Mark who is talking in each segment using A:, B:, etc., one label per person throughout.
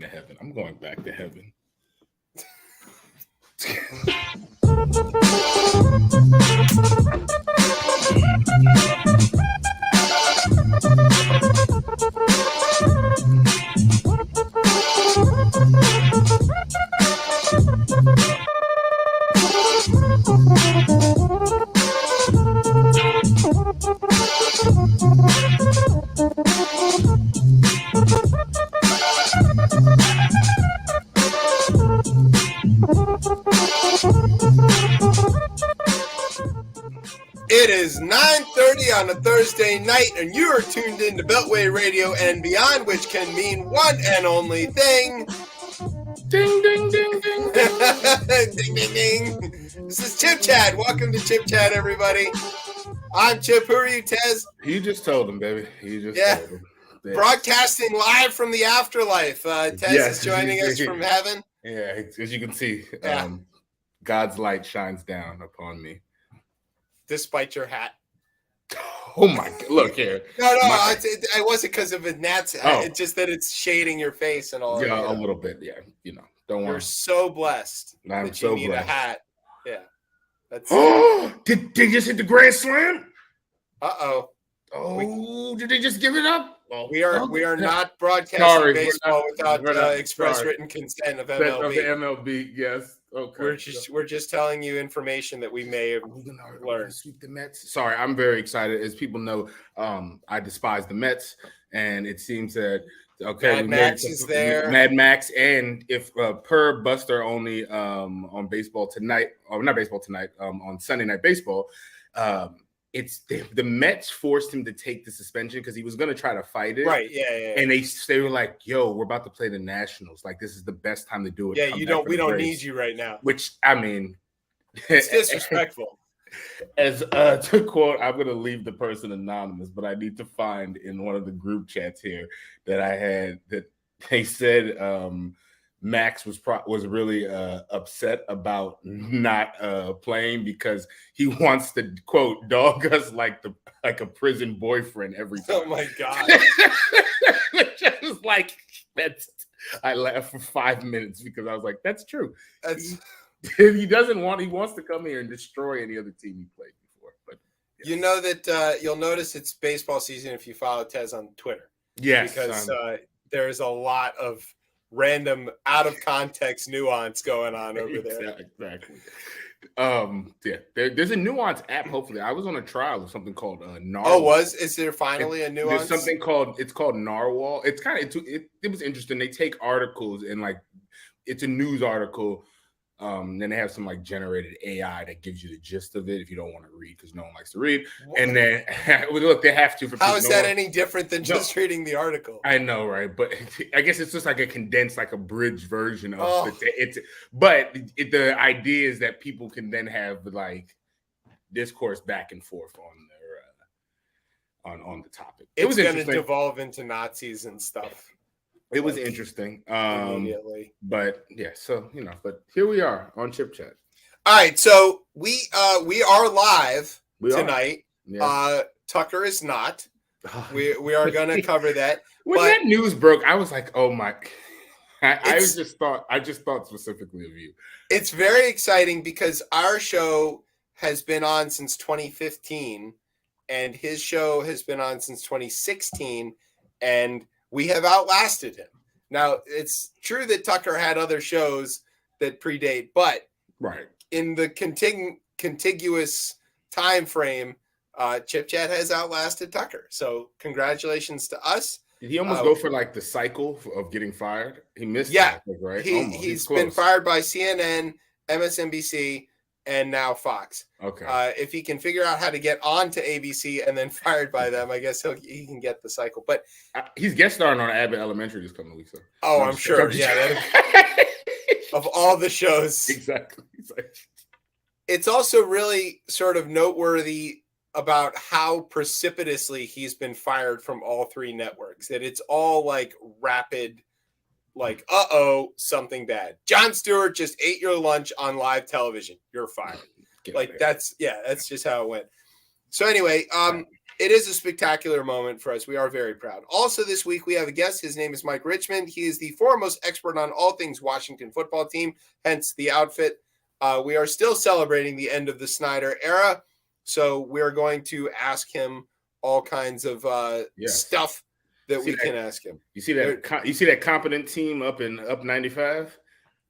A: to heaven. I'm going back to heaven.
B: It is 9:30 on a Thursday night, and you are tuned in to Beltway Radio and Beyond, which can mean one and only thing.
A: Ding, ding, ding, ding,
B: ding, ding, ding. This is ChipChat. Welcome to ChipChat, everybody. I'm Chip. Who are you, Tez?
A: You just told him, baby. You just told him.
B: Yes. Broadcasting live from the afterlife. Tez is joining us from heaven.
A: Yeah, as you can see, God's light shines down upon me.
B: Despite your hat.
A: Oh my God! Look here.
B: No, it wasn't because of a gnat's. It's just that it's shading your face and all.
A: Yeah, a little bit. Yeah, don't worry.
B: You're so blessed that you need a hat. Yeah. That's.
A: Did they just hit the grand slam?
B: Uh-oh.
A: Oh, did they just give it up?
B: Well, we are not broadcasting baseball without express written consent of MLB.
A: Of the MLB, yes. Okay.
B: We're just telling you information that we may have learned.
A: Sweep the Mets. Sorry, I'm very excited. As people know, I despise the Mets, and it seems that
B: Mad Max is there.
A: Mad Max, and if per Buster only on baseball tonight, or not baseball tonight, on Sunday Night Baseball, it's the Mets forced him to take the suspension because he was going to try to fight it.
B: Right, yeah.
A: And they were like, yo, we're about to play the Nationals. Like, this is the best time to do it.
B: Yeah, we don't need you right now.
A: Which, I mean.
B: It's disrespectful.
A: As to quote, I'm going to leave the person anonymous, but I need to find in one of the group chats here that I had that they said Max was really upset about not playing because he wants to quote dog us like a prison boyfriend every time.
B: Oh my God!
A: Just like I laughed for 5 minutes because I was like, that's true. He wants to come here and destroy any other team he played before. But
B: yes. You know that you'll notice it's baseball season if you follow Tez on Twitter.
A: Yes,
B: because there's a lot of random out of context nuance going on over there.
A: Exactly. There's a nuance app. Hopefully, I was on a trial of something called Narwhal.
B: Oh, is there finally a nuance?
A: There's something called Narwhal. It's kind of it was interesting. They take articles and it's a news article. Then they have some generated AI that gives you the gist of it if you don't want to read because no one likes to read. And then look, they have to.
B: How is that any different than just reading the article?
A: I know, right? But I guess it's just a condensed, abridged version of it. But the idea is that people can then have discourse back and forth on their on the topic.
B: It was going to devolve into Nazis and stuff.
A: It was interesting.
B: Immediately.
A: But yeah, so but here we are on ChipChat.
B: All right, so we are live tonight. Yeah. Tucker is not. We are going to cover that.
A: When that news broke, I was like, oh my. I just thought specifically of you.
B: It's very exciting because our show has been on since 2015 and his show has been on since 2016 and we have outlasted him. Now, it's true that Tucker had other shows that predate, but in the contiguous time frame, ChipChat has outlasted Tucker. So congratulations to us.
A: Did he almost go for the cycle of getting fired? He missed
B: that,
A: right?
B: He's been fired by CNN, MSNBC, and now Fox.
A: Okay.
B: If he can figure out how to get on to ABC and then fired by them, I guess he can get the cycle. But
A: he's guest starring on Abbott Elementary this coming week. So.
B: Oh, I'm sure. Yeah. Of all the shows.
A: Exactly.
B: It's also really sort of noteworthy about how precipitously he's been fired from all three networks. That it's all rapid, something bad. Jon Stewart just ate your lunch on live television. You're fired. That's just how it went. So anyway, It is a spectacular moment for us. We are very proud. Also, this week we have a guest. His name is Mike Richmond. He is the foremost expert on all things Washington football team, hence the outfit. We are still celebrating the end of the Snyder era, so we're going to ask him all kinds of stuff that we can ask him.
A: You see that? You see that competent team up 95?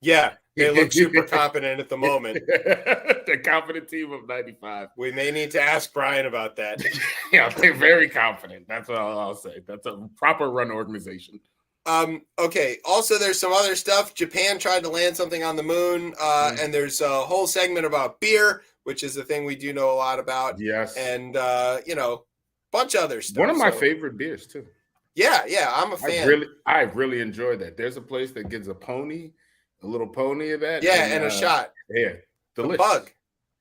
B: Yeah, they look super competent at the moment.
A: The competent team of 95.
B: We may need to ask Brian about that.
A: Yeah, they're very confident. That's what I'll say. That's a proper run organization.
B: Okay. Also, there's some other stuff. Japan tried to land something on the moon, and there's a whole segment about beer, which is a thing we do know a lot about.
A: Yes.
B: And bunch of other stuff.
A: One of my favorite beers too.
B: Yeah, I'm a fan.
A: I really enjoy that. There's a place that gives a little pony of that.
B: Yeah, and a shot.
A: Yeah, delicious.
B: The Pug.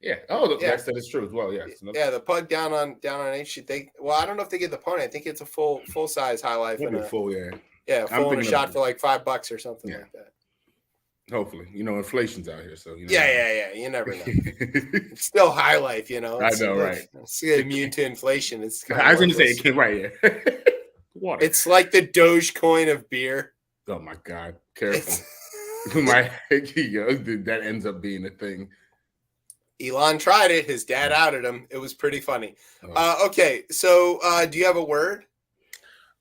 A: Yeah. Oh, yes, that is true as well. Yes.
B: Yeah, the Pug down on H Street. I don't know if they get the pony. I think it's a full size High Life.
A: Full, yeah.
B: Yeah, full in a shot for like $5 or something like that.
A: Hopefully, inflation's out here, so
B: Yeah. You never know. It's still High Life, I know, right? It's immune to inflation. It's
A: I was going to say it came right here. Water.
B: It's like the Dogecoin of beer.
A: Oh my God! Careful. That ends up being a thing.
B: Elon tried it. His dad outed him. It was pretty funny. Okay, so do you have a word?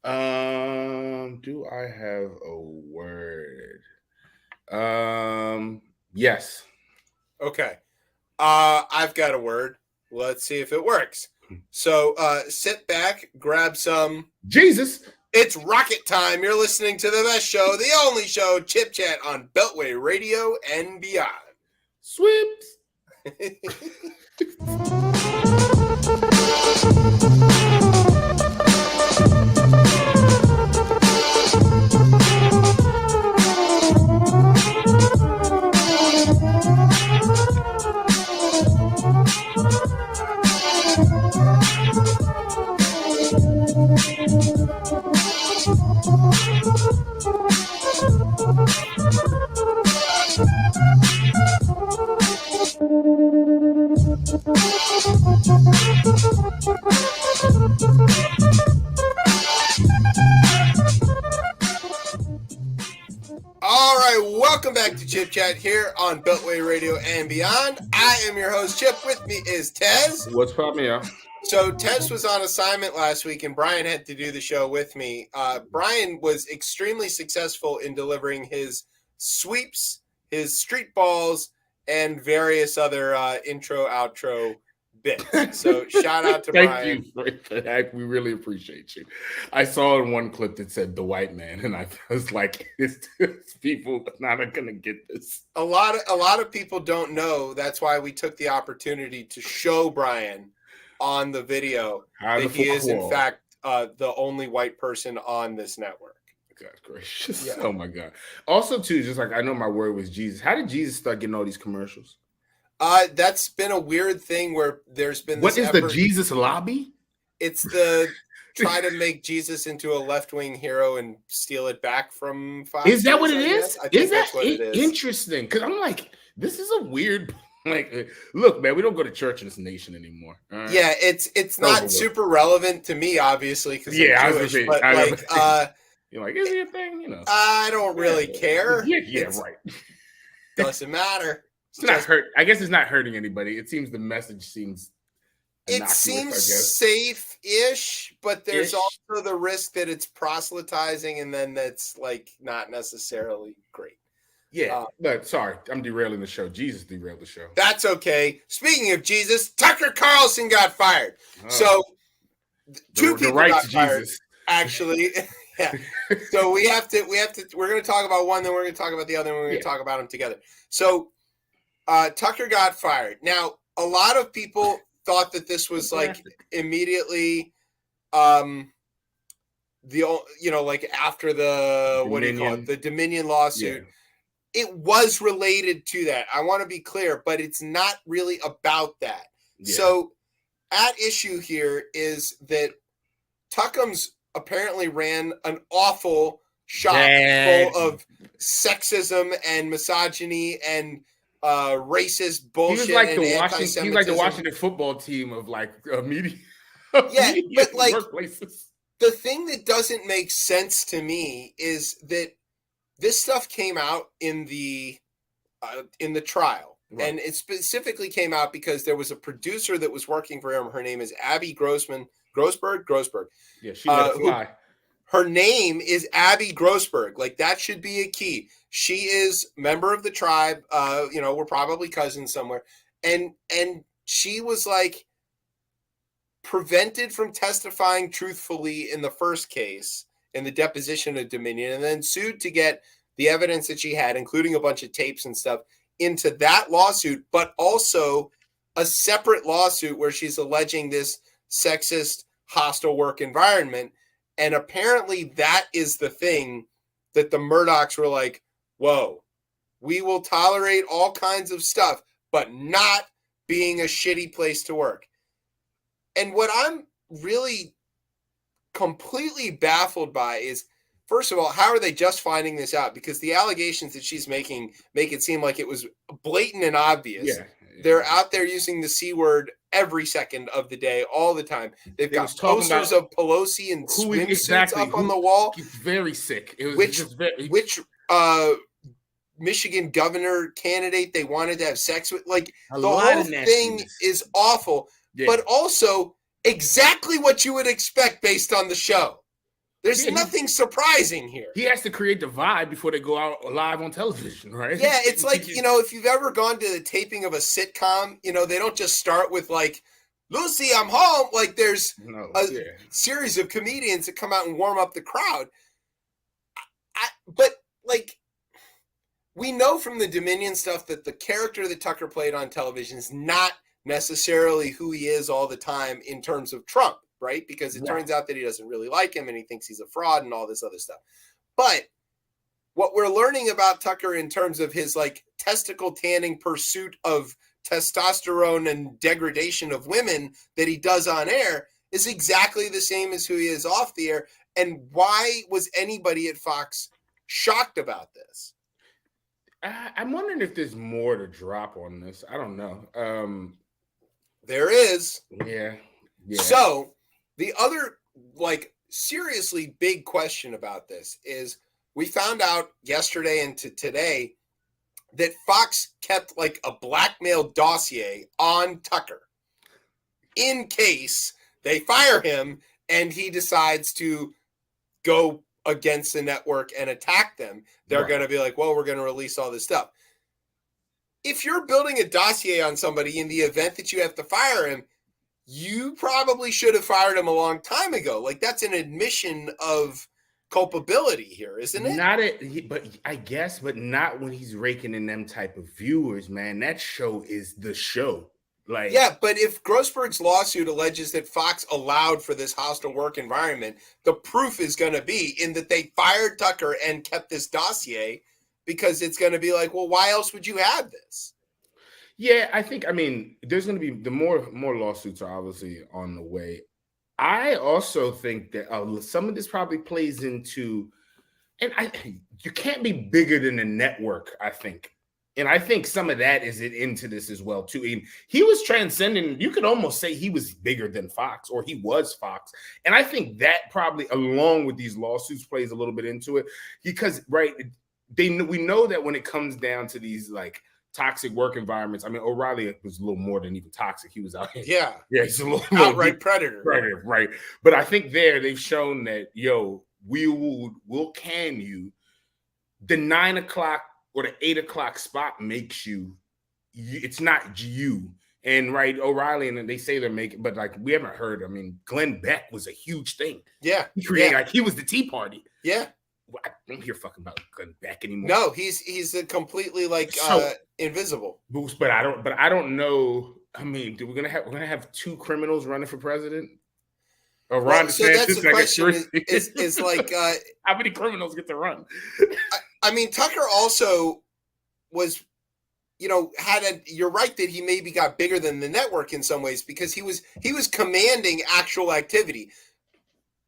A: Do I have a word? Yes.
B: Okay. I've got a word. Let's see if it works. So sit back, grab some
A: Jesus.
B: It's rocket time. You're listening to the best show, the only show, Chip Chat on Beltway Radio and beyond.
A: Swips.
B: All right, welcome back to Chip Chat here on Beltway Radio and beyond. I am your host, Chip. With me is Tez.
A: What's poppin', y'all?
B: So Tez was on assignment last week, and Brian had to do the show with me. Brian was extremely successful in delivering his sweeps, his street balls, and various other intro, outro bits. So shout out to Brian.
A: Thank you for that. We really appreciate you. I saw in one clip that said the white man, and I was like, people are not going to get this.
B: A lot of people don't know. That's why we took the opportunity to show Brian on the video that he is, in fact, the only white person on this network.
A: God gracious. Yeah. Oh, my God. Also, too, just like I know my word was Jesus. How did Jesus start getting all these commercials?
B: That's been a weird thing where there's been
A: this effort. The Jesus lobby?
B: It's the try to make Jesus into a left-wing hero and steal it back from Fox.
A: Is that what it is?
B: I think that's what it is.
A: Interesting. Because I'm like, this is a weird... Like, look, man, we don't go to church in this nation anymore. Right?
B: Yeah, it's not super relevant to me, obviously, because I'm Jewish. But
A: you're like, is it a thing?
B: I don't really care.
A: Yeah, right.
B: Doesn't matter.
A: It's not hurt. I guess it's not hurting anybody. It seems the message seems.
B: It seems safe-ish, but there's also the risk that it's proselytizing, and then that's like not necessarily great.
A: Yeah, but sorry, I'm derailing the show. Jesus derailed the show.
B: That's okay. Speaking of Jesus, Tucker Carlson got fired. So two people got fired, actually. Yeah. So we're going to talk about one, then we're going to talk about the other, and we're going to talk about them together. So Tucker got fired. Now, a lot of people thought that this was like immediately like after the
A: Dominion.
B: What do you call it? The Dominion lawsuit.
A: Yeah.
B: It was related to that. I want to be clear, but it's not really about that. Yeah. So at issue here is that Tuckums apparently ran an awful shop full of sexism and misogyny and racist bullshit.
A: He was like the Washington football team of like media.
B: Yeah, but like
A: workplaces.
B: The thing that doesn't make sense to me is that this stuff came out in the trial,
A: Right.
B: and it specifically came out because there was a producer that was working for him. Her name is Abby Grossberg.
A: Yeah, she let it
B: Who
A: fly.
B: her name is Abby Grossberg. Like, that should be a key. She is member of the tribe. We're probably cousins somewhere. And she was like prevented from testifying truthfully in the first case in the deposition of Dominion, and then sued to get the evidence that she had, including a bunch of tapes and stuff, into that lawsuit, but also a separate lawsuit where she's alleging this sexist, hostile work environment. And apparently that is the thing that the Murdochs were like, whoa, we will tolerate all kinds of stuff, but not being a shitty place to work. And what I'm really completely baffled by is, first of all, how are they just finding this out? Because the allegations that she's making make it seem like it was blatant and obvious.
A: Yeah.
B: They're out there using the C word every second of the day, all the time. They've got posters of Pelosi and swimsuits up on the wall.
A: Very sick. It was
B: which Michigan governor candidate they wanted to have sex with. Like, the whole thing is awful, but also exactly what you would expect based on the show. There's nothing surprising here.
A: He has to create the vibe before they go out live on television, right?
B: Yeah, it's like, if you've ever gone to the taping of a sitcom, they don't just start with like, Lucy, I'm home. Like, there's series of comedians that come out and warm up the crowd. But like, we know from the Dominion stuff that the character that Tucker played on television is not necessarily who he is all the time in terms of Trump, right? Because it turns out that he doesn't really like him and he thinks he's a fraud and all this other stuff. But what we're learning about Tucker in terms of his like testicle tanning pursuit of testosterone and degradation of women that he does on air is exactly the same as who he is off the air. And why was anybody at Fox shocked about this?
A: I'm wondering if there's more to drop on this. I don't know.
B: There is.
A: Yeah.
B: So the other like seriously big question about this is, we found out yesterday and today that Fox kept like a blackmail dossier on Tucker in case they fire him and he decides to go against the network and attack them. They're going to be like, well, we're going to release all this stuff. If you're building a dossier on somebody in the event that you have to fire him, you probably should have fired him a long time ago. Like, that's an admission of culpability here, isn't it?
A: But I guess, but not when he's raking in them type of viewers, man. That show is the show. Like,
B: yeah, but if Grossberg's lawsuit alleges that Fox allowed for this hostile work environment, the proof is going to be in that they fired Tucker and kept this dossier, because it's going to be like, well, why else would you have this?
A: Yeah, I mean, there's going to be the more lawsuits are obviously on the way. I also think that some of this probably plays into, and you can't be bigger than the network, I think. And I think some of that is into this as well, too. And he was transcending. You could almost say he was bigger than Fox, or he was Fox. And I think that probably, along with these lawsuits, plays a little bit into it. Because, right, we know that when it comes down to these, like, toxic work environments. I mean, O'Reilly was a little more than even toxic. He was out here.
B: Yeah,
A: he's a little
B: outright predator,
A: right? But I think they've shown that, we'll can you. The 9 o'clock or the 8 o'clock spot makes you. It's not you. And right, O'Reilly, and they say they're making, but like we haven't heard. I mean, Glenn Beck was a huge thing.
B: Yeah,
A: he created like he was the Tea Party.
B: Yeah.
A: I don't hear fucking about Glenn Beck anymore.
B: No, he's a completely like invisible.
A: But I don't know. I mean, we're gonna have two criminals running for president? Or Ron DeSantis?
B: So that's the question. Is like
A: how many criminals get to run?
B: I mean, Tucker also was, you're right that he maybe got bigger than the network in some ways, because he was commanding actual activity.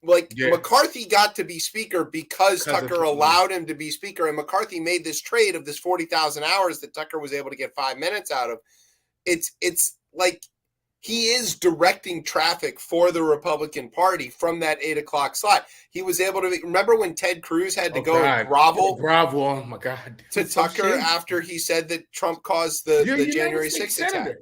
B: Like, McCarthy got to be speaker because Tucker allowed him to be speaker, and McCarthy made this trade of this 40,000 hours that Tucker was able to get 5 minutes out of. It's like he is directing traffic for the Republican Party from that 8 o'clock slot. He was able to remember when Ted Cruz had to go and grovel.
A: Oh my God.
B: To Tucker after he said that Trump caused the January 6th attack.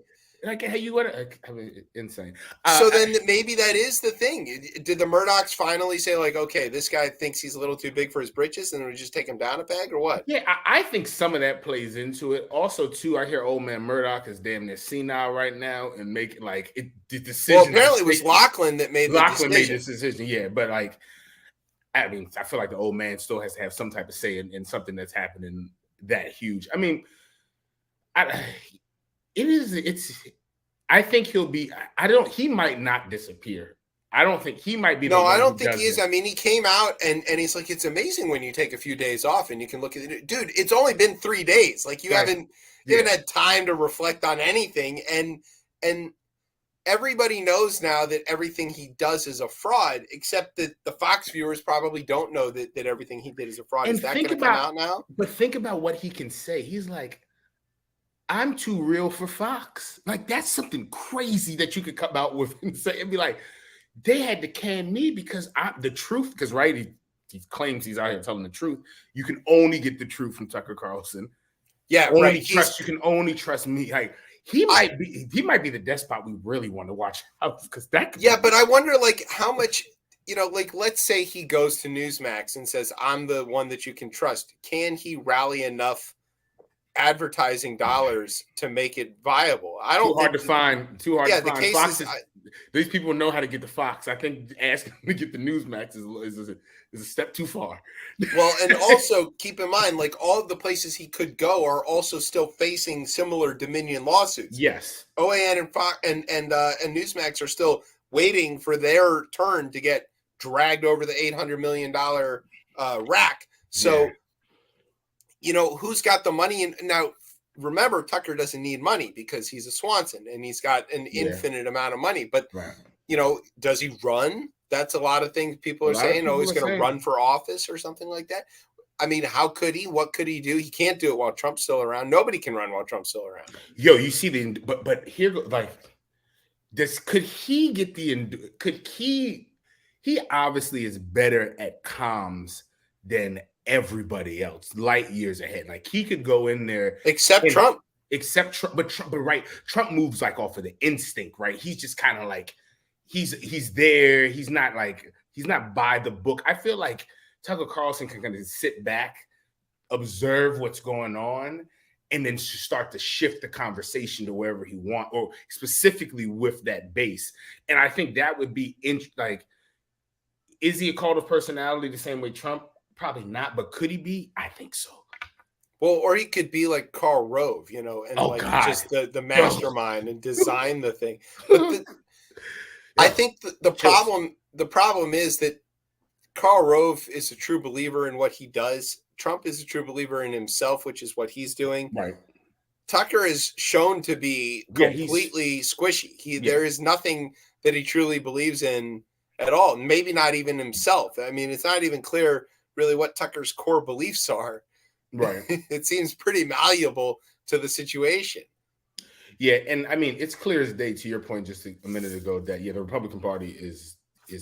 A: Like, hey, you want to? I mean, insane.
B: So then maybe that is the thing. Did the Murdochs finally say, like, okay, this guy thinks he's a little too big for his britches, and we just take him down a peg, or what?
A: Yeah, I think some of that plays into it. Also, too, I hear old man Murdoch is damn near senile right now and making like the decision.
B: Well, apparently it was Lachlan that made the decision.
A: Made this decision, yeah. But like, I mean, I feel like the old man still has to have some type of say in something that's happening that huge. I mean, I think he'll be. He might not disappear. I don't think he might be.
B: No, I don't think he is. I mean, he came out and he's like, it's amazing when you take a few days off and you can look at it. Dude, it's only been 3 days. Like you haven't had time to reflect on anything. And everybody knows now that everything he does is a fraud, except that the Fox viewers probably don't know that everything he did is a fraud. Is that going to come out now?
A: But think about what he can say. He's like, I'm too real for Fox. Like, that's something crazy that you could come out with and say and be like, they had to can me because I'm the truth. Because he claims he's out here telling the truth. You can only get the truth from Tucker Carlson.
B: Yeah,
A: right. You can only trust me. Like he might be the despot we really want to watch out because that.
B: Yeah, but I wonder like how much. Like let's say he goes to Newsmax and says, I'm the one that you can trust. Can he rally enough advertising dollars to make it viable? I don't.
A: Too hard to find.
B: The cases.
A: These people know how to get the Fox. I think asking them to get the Newsmax is a step too far.
B: Well, and also keep in mind, like all of the places he could go are also still facing similar Dominion lawsuits.
A: Yes,
B: OAN and Fox and Newsmax are still waiting for their turn to get dragged over the $800 million rack. So, who's got the money? And now, remember, Tucker doesn't need money because he's a Swanson and he's got an infinite amount of money. But, does he run? That's a lot of things people are saying. He's going to run for office or something like that. I mean, how could he? What could he do? He can't do it while Trump's still around. Nobody can run while Trump's still around.
A: Yo, you see but here, like, could he get he obviously is better at comms than everybody else, light years ahead. Like he could go in there,
B: except Trump,
A: but Trump moves like off of the instinct, right? He's just kind of like he's there. He's not by the book. I feel like Tucker Carlson can kind of sit back, observe what's going on, and then start to shift the conversation to wherever he wants, or specifically with that base. And I think that would be like, is he a cult of personality the same way Trump? Probably not, but could he be? I think so.
B: Well, or he could be like Karl Rove, and just the mastermind and design the thing. But I think the problem is that Karl Rove is a true believer in what he does. Trump is a true believer in himself, which is what he's doing.
A: Right.
B: Tucker is shown to be completely squishy. There is nothing that he truly believes in at all. Maybe not even himself. I mean, it's not even clear really what Tucker's core beliefs are.
A: Right.
B: It seems pretty malleable to the situation.
A: Yeah, and I mean, it's clear as day, to your point just a minute ago, that the Republican Party is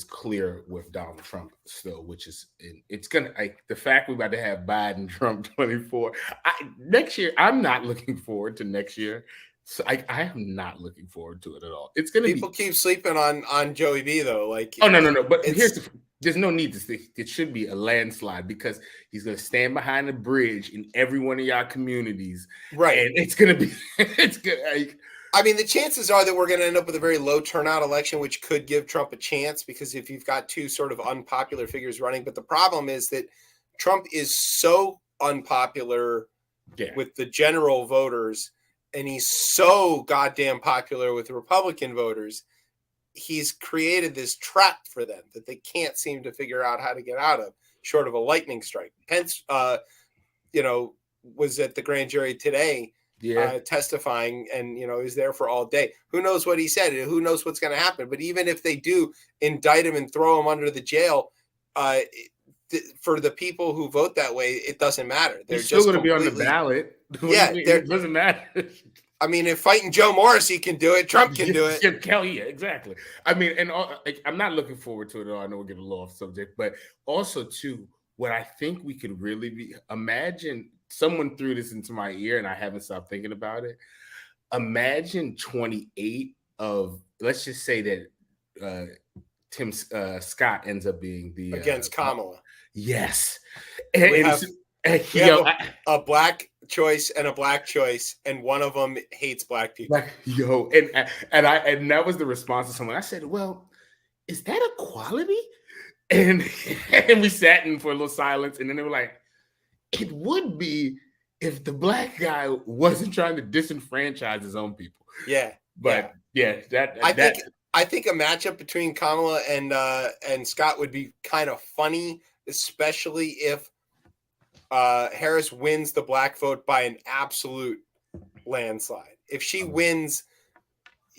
A: clear with Donald Trump still, which is it's gonna the fact we're about to have Biden Trump 24 next year. I'm not looking forward to next year. So I am not looking forward to it at all. It's gonna
B: people keep sleeping on Joey B though. Like
A: no. But there's no need to think. It should be a landslide because he's gonna stand behind the bridge in every one of y'all communities,
B: right?
A: And it's gonna be it's good.
B: I mean, the chances are that we're going to end up with a very low turnout election, which could give Trump a chance because if you've got two sort of unpopular figures running, but the problem is that Trump is so unpopular with the general voters, and he's so goddamn popular with the Republican voters. He's created this trap for them that they can't seem to figure out how to get out of, short of a lightning strike. Pence, was at the grand jury today. Testifying and is there for all day. Who knows what he said? Who knows what's going to happen? But even if they do indict him and throw him under the jail, for the people who vote that way, it doesn't matter. They're
A: still going to be on the ballot.
B: Yeah,
A: it doesn't matter.
B: I mean, if fighting Joe Morrissey can do it, Trump can do it.
A: Yeah, exactly. I mean, and I'm not looking forward to it at all. I know we're getting a little off subject, but also too, what I think we could really be, imagine someone threw this into my ear and I haven't stopped thinking about it. Imagine 28 of, let's just say that Tim Scott ends up being the
B: against Kamala.
A: Yes.
B: We have a black choice and a black choice, and one of them hates black people.
A: And that was the response of someone. I said, "Well, is that equality?" And we sat in for a little silence, and then they were like, "It would be if the black guy wasn't trying to disenfranchise his own people."
B: Yeah,
A: but
B: I think a matchup between Kamala and Scott would be kind of funny, especially if Harris wins the black vote by an absolute landslide. If she wins,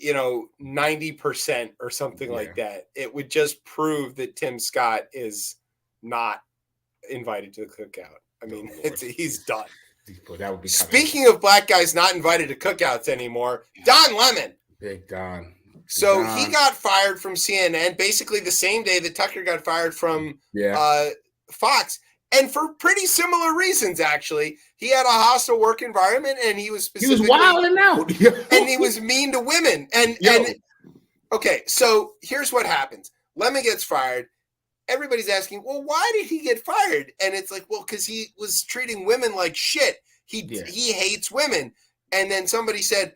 B: 90% or something like that, it would just prove that Tim Scott is not invited to the cookout. I mean, he's done.
A: That would be
B: Speaking of black guys not invited to cookouts anymore, Don Lemon.
A: Big Don.
B: So he got fired from CNN basically the same day that Tucker got fired from Fox. And for pretty similar reasons, actually. He had a hostile work environment, and he was
A: wilding out.
B: And he was mean to women. And okay, so here's what happens. Lemon gets fired. Everybody's asking, well, why did he get fired? And it's like, well, because he was treating women like shit. He hates women. And then somebody said,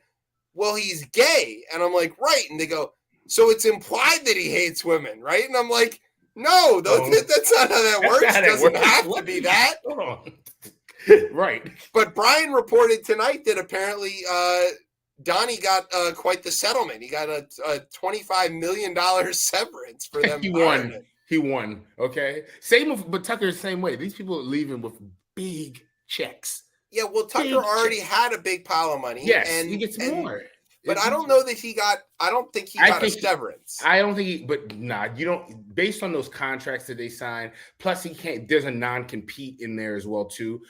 B: well, he's gay. And I'm like, right. And they go, so it's implied that he hates women, right? And I'm like, no, that's not how that works. It doesn't have to be that.
A: Right.
B: But Brian reported tonight that apparently Donnie got quite the settlement. He got a $25 million severance for them.
A: He won. Okay. But Tucker's the same way. These people are leaving with big checks.
B: Yeah, well, Tucker already had a big pile of money.
A: Yes, and he gets more.
B: But I don't know that he got. I don't think he got a severance.
A: I don't think. But you don't. Based on those contracts that they signed, plus he can't. There's a non-compete in there as well too.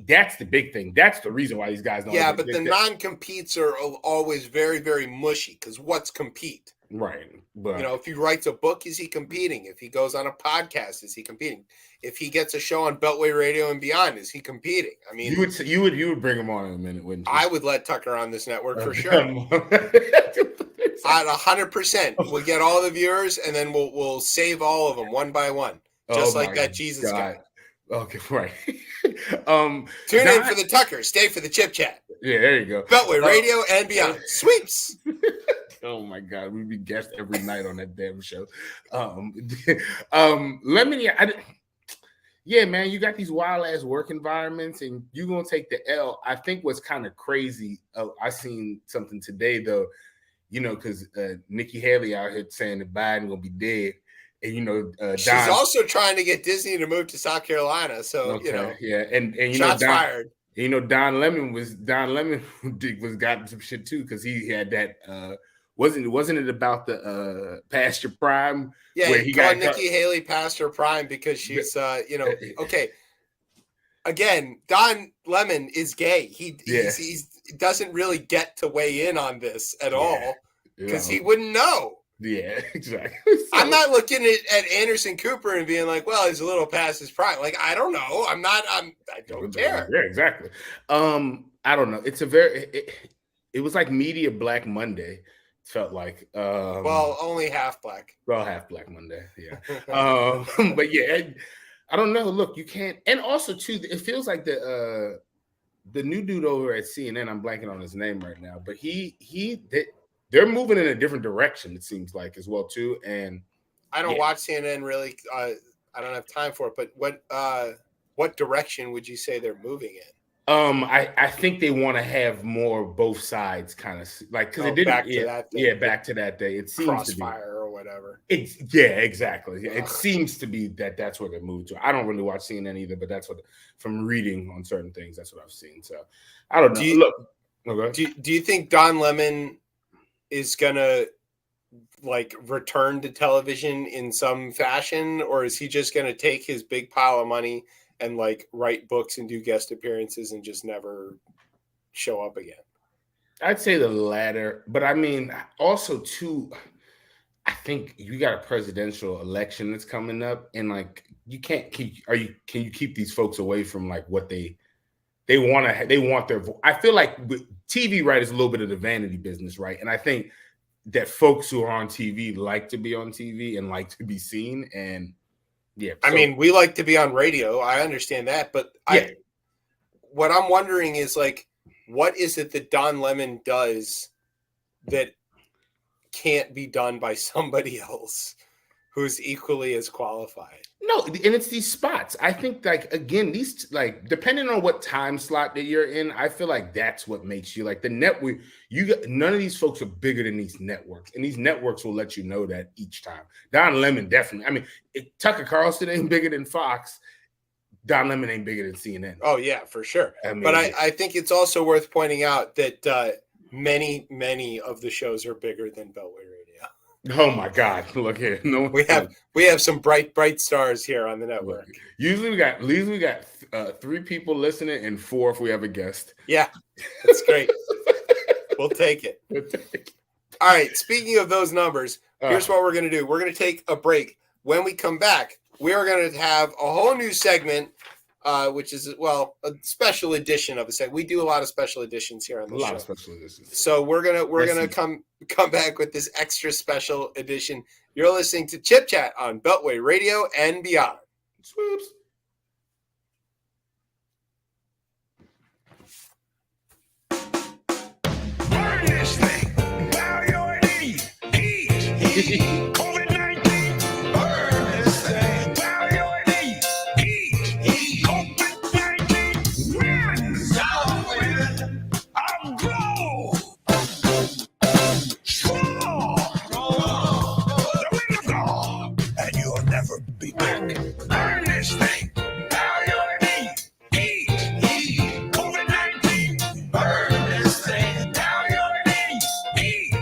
A: That's the big thing. That's the reason why these guys don't.
B: Yeah, but the non-competes are always very, very mushy. Because what's compete?
A: Right. But
B: if he writes a book, is he competing? If he goes on a podcast, is he competing? If he gets a show on Beltway Radio and beyond, is he competing? I mean,
A: you would bring him on in a minute, wouldn't you?
B: I would let Tucker on this network for sure. At 100%, we'll get all the viewers, and then we'll save all of them one by one, just like that Jesus guy.
A: Okay, right.
B: Tune in for the Tucker. Stay for the Chip Chat.
A: Yeah, there you go.
B: Beltway Radio and beyond. Sweeps.
A: Oh my God, we'd be guests every night on that damn show. Yeah, man, you got these wild ass work environments, and you're gonna take the L. I think what's kind of crazy. I seen something today though, because Nikki Haley out here saying that Biden gonna be dead, and
B: she's also trying to get Disney to move to South Carolina. So
A: yeah, and
B: shots fired.
A: Don Lemon was got some shit too because he had that. Wasn't it about the past your prime?
B: Yeah, where he got Nikki Haley past her prime because she's okay. Again, Don Lemon is gay. He doesn't really get to weigh in on this at all because he wouldn't know.
A: Yeah, exactly.
B: I'm not looking at Anderson Cooper and being like, well, he's a little past his prime. Like, I don't know. I don't care.
A: Yeah, exactly. I don't know. It's it was like Media Black Monday. Felt like
B: only half black.
A: Well, half Black Monday, yeah. But yeah, I don't know. Look, you can't, and also too, it feels like the new dude over at CNN. I'm blanking on his name right now, but they're moving in a different direction. It seems like as well too. And
B: I don't watch CNN really. I don't have time for it. But what direction would you say they're moving in?
A: I think they want to have more both sides kind of like because it didn't back to that day. It seems
B: Crossfire to be or whatever.
A: Exactly. Yeah, it seems to be that's where they moved to. I don't really watch CNN either, but that's what from reading on certain things, that's what I've seen. So I don't know.
B: Do you think Don Lemon is gonna return to television in some fashion, or is he just gonna take his big pile of money and write books and do guest appearances and just never show up again?
A: I'd say the latter, but I mean, also too, I think you got a presidential election that's coming up, and like you can't keep. Can you keep these folks away from like what they want to? They want their. I feel like TV, right, is a little bit of the vanity business, right? And I think that folks who are on TV like to be on TV and like to be seen, and yeah.
B: I mean, we like to be on radio. I understand that, but
A: yeah.
B: What I'm wondering is like, what is it that Don Lemon does that can't be done by somebody else who's equally as qualified?
A: No, and it's these spots. I think, like, again, these, like, depending on what time slot that you're in, I feel like that's what makes you like the network. None of these folks are bigger than these networks, and these networks will let you know that each time. Don Lemon definitely. I mean, Tucker Carlson ain't bigger than Fox. Don Lemon ain't bigger than CNN.
B: Oh yeah, for sure. I mean, but I think it's also worth pointing out that many of the shows are bigger than Beltway Radio.
A: Oh my God! Look here,
B: we have some bright stars here on the network.
A: Usually we got 3 people listening and 4 if we have a guest.
B: Yeah, that's great. We'll take it. All right. Speaking of those numbers, here's what we're going to do. We're going to take a break. When we come back, we are going to have a whole new segment, which is, a special edition of a segment. We do a lot of special editions here on the show. A lot of special editions. So we're gonna come back with this extra special edition. You're listening to Chip Chat on Beltway Radio and beyond. Swoops. Burn this thing. Bow your knee. Eat. COVID-19. Burn this thing. Bow your knee. Eat. COVID-19. Win. South win. I'll grow. Strong. The wind of God. And you'll never be back. Burn this thing. Bow your knee. Eat. COVID-19. Burn this thing. Bow your knee. Eat.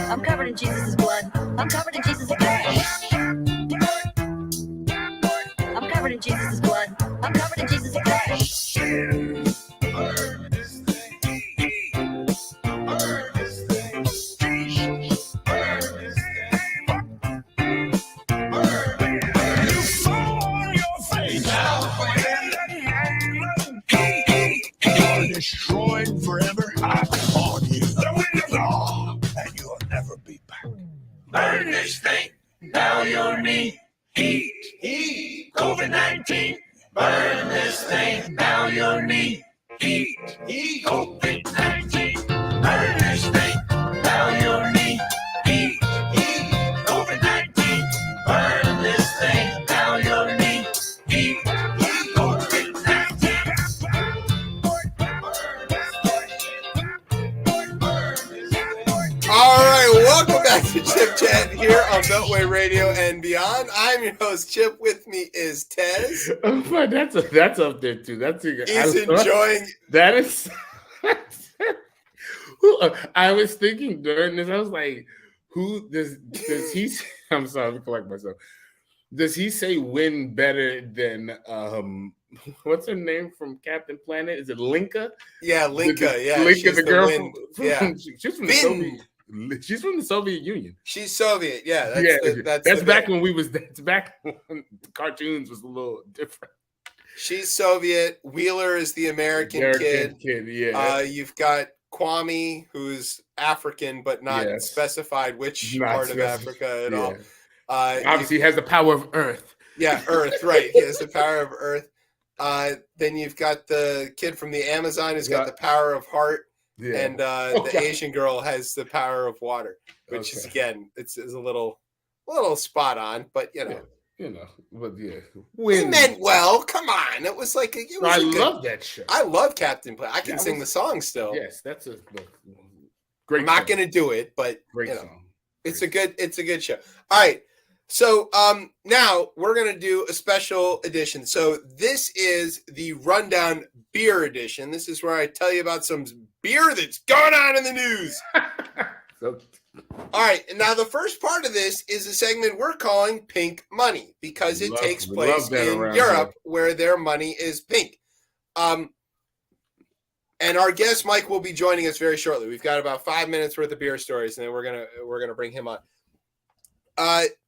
C: I'm covered in Jesus' blood. I'm covered in Jesus' flesh. I'm covered in Jesus' blood. I'm covered in Jesus' flesh. Burn this thing. Burn this thing. Jesus. Burn this thing. Burn. You fall on your face. Now, in the name of you're destroyed forever. I warn you. The wind of God. And you'll never be back. Burn this thing. Bow your knee. Heat. COVID-19. Burn this thing. Bow your knee. Heat. COVID-19. Burn this thing. Bow your knee. Heat. COVID-19. Burn this thing. Bow your knee. Heat.
B: All right, welcome back to Chip Chat here on Beltway Radio and beyond. I'm your host, Chip. With me is Tez.
A: Oh, that's up there too.
B: He's enjoying.
A: That is. I was thinking during this. I was like, "Who does he?" I'm sorry, let me collect myself. Does he say win better than what's her name from Captain Planet? Is it Linka?
B: Yeah, Linka.
A: Linka, the girl
B: she's
A: from the Soviet Union.
B: She's Soviet. Yeah,
A: that's back when that's back when the cartoons was a little different.
B: She's Soviet. Wheeler is the American kid.
A: Yeah.
B: You've got Kwame, who's African, but not specified which part of Africa at all.
A: Obviously, he has the power of Earth.
B: Yeah, Earth, right. He has the power of Earth. Then you've got the kid from the Amazon who's got the power of heart. Yeah. And the Asian girl has the power of water, which is, again, it's a little spot on, but
A: but yeah.
B: We meant well. Come on. It was like,
A: I love that show.
B: I love Captain Planet. I can sing the song still.
A: Yes, that's a great
B: I'm not going to do it, but
A: great song.
B: It's a good show. All right. So now we're going to do a special edition. So this is the Rundown Beer Edition. This is where I tell you about some beer that's going on in the news. All right. And now the first part of this is a segment we're calling Pink Money because it takes place in Europe where their money is pink. And our guest Mike will be joining us very shortly. We've got about 5 minutes worth of beer stories, and then we're gonna bring him on.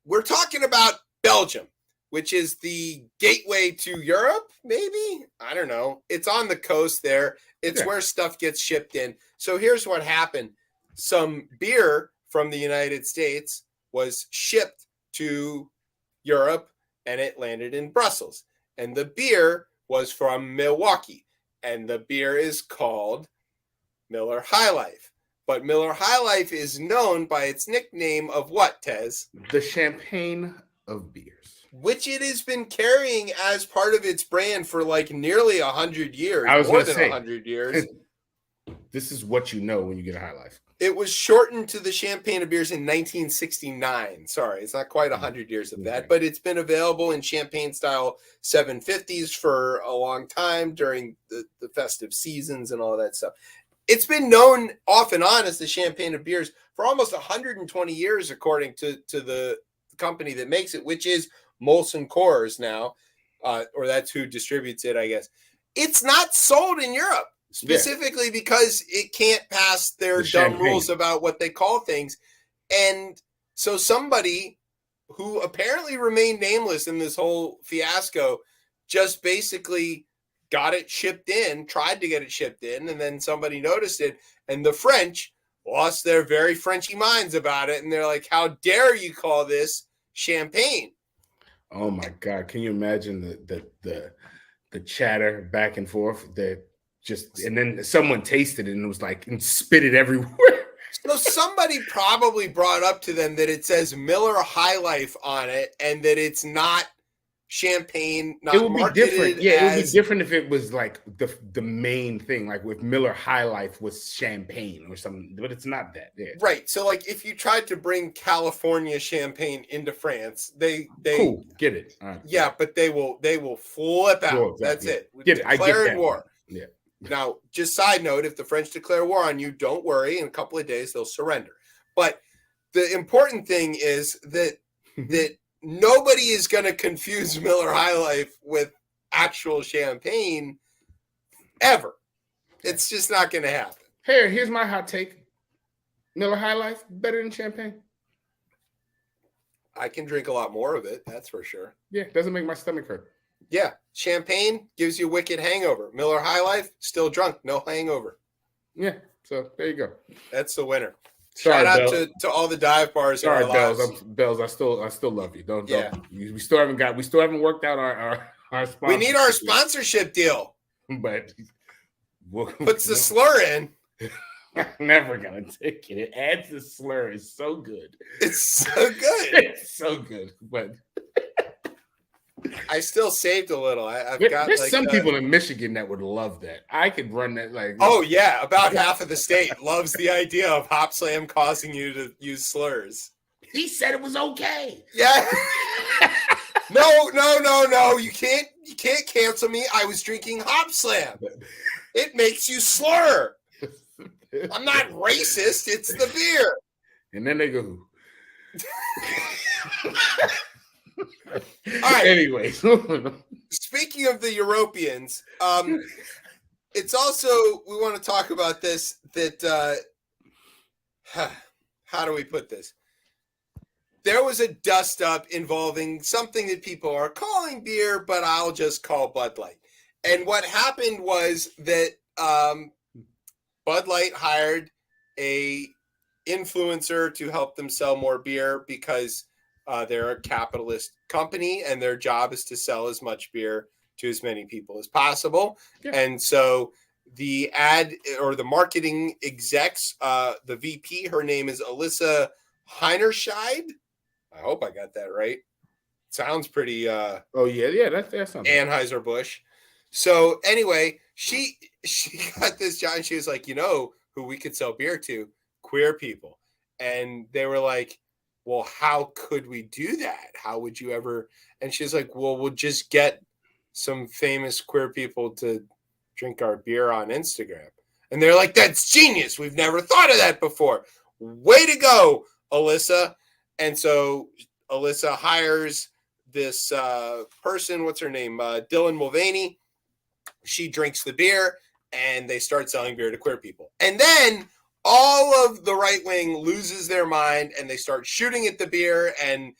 B: We're talking about Belgium, which is the gateway to Europe, maybe? I don't know. It's on the coast there. It's where stuff gets shipped in. So here's what happened. Some beer from the United States was shipped to Europe, and it landed in Brussels. And the beer was from Milwaukee. And the beer is called Miller High Life. But Miller High Life is known by its nickname of what, Tez?
A: The champagne of beers.
B: Which it has been carrying as part of its brand for like nearly 100 years.
A: I was
B: more
A: gonna
B: than
A: say,
B: 100 years.
A: This is what you know when you get a High Life.
B: It was shortened to the champagne of beers in 1969. Sorry, it's not quite 100 years of that, but it's been available in champagne-style 750s for a long time during the festive seasons and all of that stuff. It's been known off and on as the champagne of beers for almost 120 years, according to the company that makes it, which is Molson Coors now, or that's who distributes it, I guess. It's not sold in Europe. Specifically because it can't pass their dumb rules about what they call things. And so somebody who apparently remained nameless in this whole fiasco just basically got it shipped in, tried to get it shipped in, and then somebody noticed it. And the French lost their very Frenchy minds about it. And they're like, how dare you call this champagne?
A: Oh, my God. Can you imagine the chatter back and forth and then someone tasted it and it was like, and spit it everywhere.
B: So somebody probably brought up to them that it says Miller High Life on it and that it's not champagne, not
A: it would be different. Yeah, it would be different if it was like the main thing, like with Miller High Life was champagne or something, but it's not that. Yeah.
B: Right. So like if you tried to bring California champagne into France, they
A: cool, get it. All right.
B: Yeah, but they will flip out. That's it.
A: Get it. I get that
B: war.
A: Yeah.
B: Now, just side note, if the French declare war on you, don't worry. In a couple of days, they'll surrender. But the important thing is that nobody is going to confuse Miller High Life with actual champagne ever. It's just not going to happen.
A: Here's my hot take. Miller High Life, better than champagne.
B: I can drink a lot more of it, that's for sure.
A: Yeah, doesn't make my stomach hurt.
B: Yeah, champagne gives you a wicked hangover. Miller High Life, still drunk, no hangover.
A: Yeah, so there you go.
B: That's the winner.
A: Sorry,
B: shout out to all the dive bars.
A: Sorry, Bells. I still love you. Don't. We still haven't worked out our sponsor.
B: We need our sponsorship deal.
A: But
B: puts the slur in.
A: I'm never gonna take it. It adds the slur. It's so good.
B: It's so good.
A: It's so good. But
B: I still saved a little. There's
A: like, some people in Michigan that would love that. I could run that like.
B: Oh yeah, about half of the state loves the idea of Hop Slam causing you to use slurs.
A: He said it was okay.
B: Yeah. No. You can't cancel me. I was drinking Hop Slam. It makes you slur. I'm not racist. It's the beer.
A: And then they go.
B: All right.
A: Anyway,
B: speaking of the Europeans, it's also we want to talk about this. That how do we put this? There was a dust up involving something that people are calling beer, but I'll just call Bud Light. And what happened was that Bud Light hired a influencer to help them sell more beer because they're a capitalist company and their job is to sell as much beer to as many people as possible. Yeah. And so the ad or the marketing execs, the VP, her name is Alyssa Heinerscheid. I hope I got that right. Sounds pretty. That's Anheuser-Busch. So anyway, she got this job and she was like, you know who we could sell beer to? Queer people. And they were like, well, how could we do that? How would you ever? And she's like, well, we'll just get some famous queer people to drink our beer on Instagram. And they're like, that's genius. We've never thought of that before. Way to go, Alyssa. And so Alyssa hires this person. What's her name? Dylan Mulvaney. she drinks the beer, and they start selling beer to queer people. And then all of the right wing loses their mind, and they start shooting at the beer and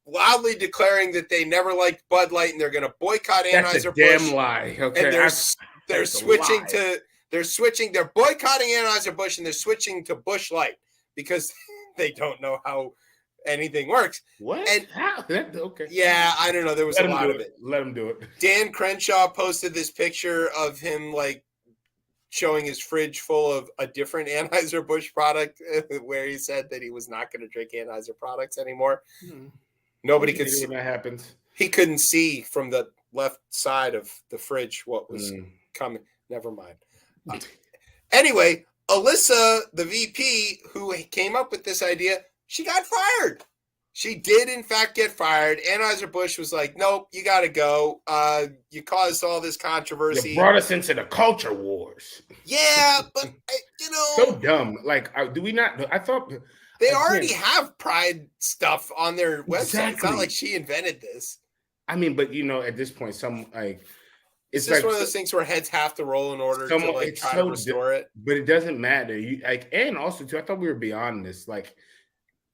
B: loudly declaring that they never liked Bud Light and they're going to boycott Anheuser-Busch.
A: That's a damn lie. Okay,
B: and they're boycotting Anheuser-Busch and they're switching to Busch Light because they don't know how anything works.
A: What?
B: And
A: how? Okay.
B: Yeah, I don't know. There was a lot of it.
A: Let him do it.
B: Dan Crenshaw posted this picture of him like showing his fridge full of a different Anheuser-Busch product where he said that he was not going to drink Anheuser products anymore. Nobody could see
A: when that happens.
B: He couldn't see from the left side of the fridge what was coming. Never mind. Anyway, Alyssa, the VP who came up with this idea, she got fired. She did, in fact, get fired. Anheuser-Busch was like, nope, you got to go. You caused all this controversy.
A: You brought us into the culture wars.
B: Yeah, but,
A: So dumb. Like, do we not? I thought...
B: They already have Pride stuff on their website.
A: Exactly.
B: It's not like she invented this.
A: I mean, but, at this point,
B: it's just one of those things where heads have to roll in order to try to restore it.
A: But it doesn't matter. And also too, I thought we were beyond this. Like,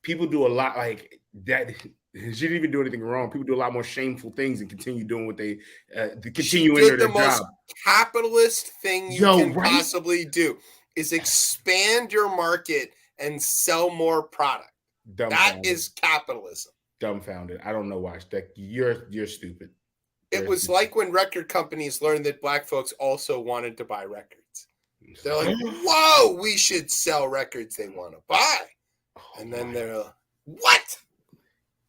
A: people do a lot like that. She didn't even do anything wrong. People do a lot more shameful things and continue doing what they continue into their job. The most
B: capitalist thing you can possibly do is expand your market and sell more product. That is capitalism.
A: Dumbfounded. I don't know why. You're stupid.
B: It was like when record companies learned that black folks also wanted to buy records. They're like, whoa, we should sell records they want to buy. And then they're like, what?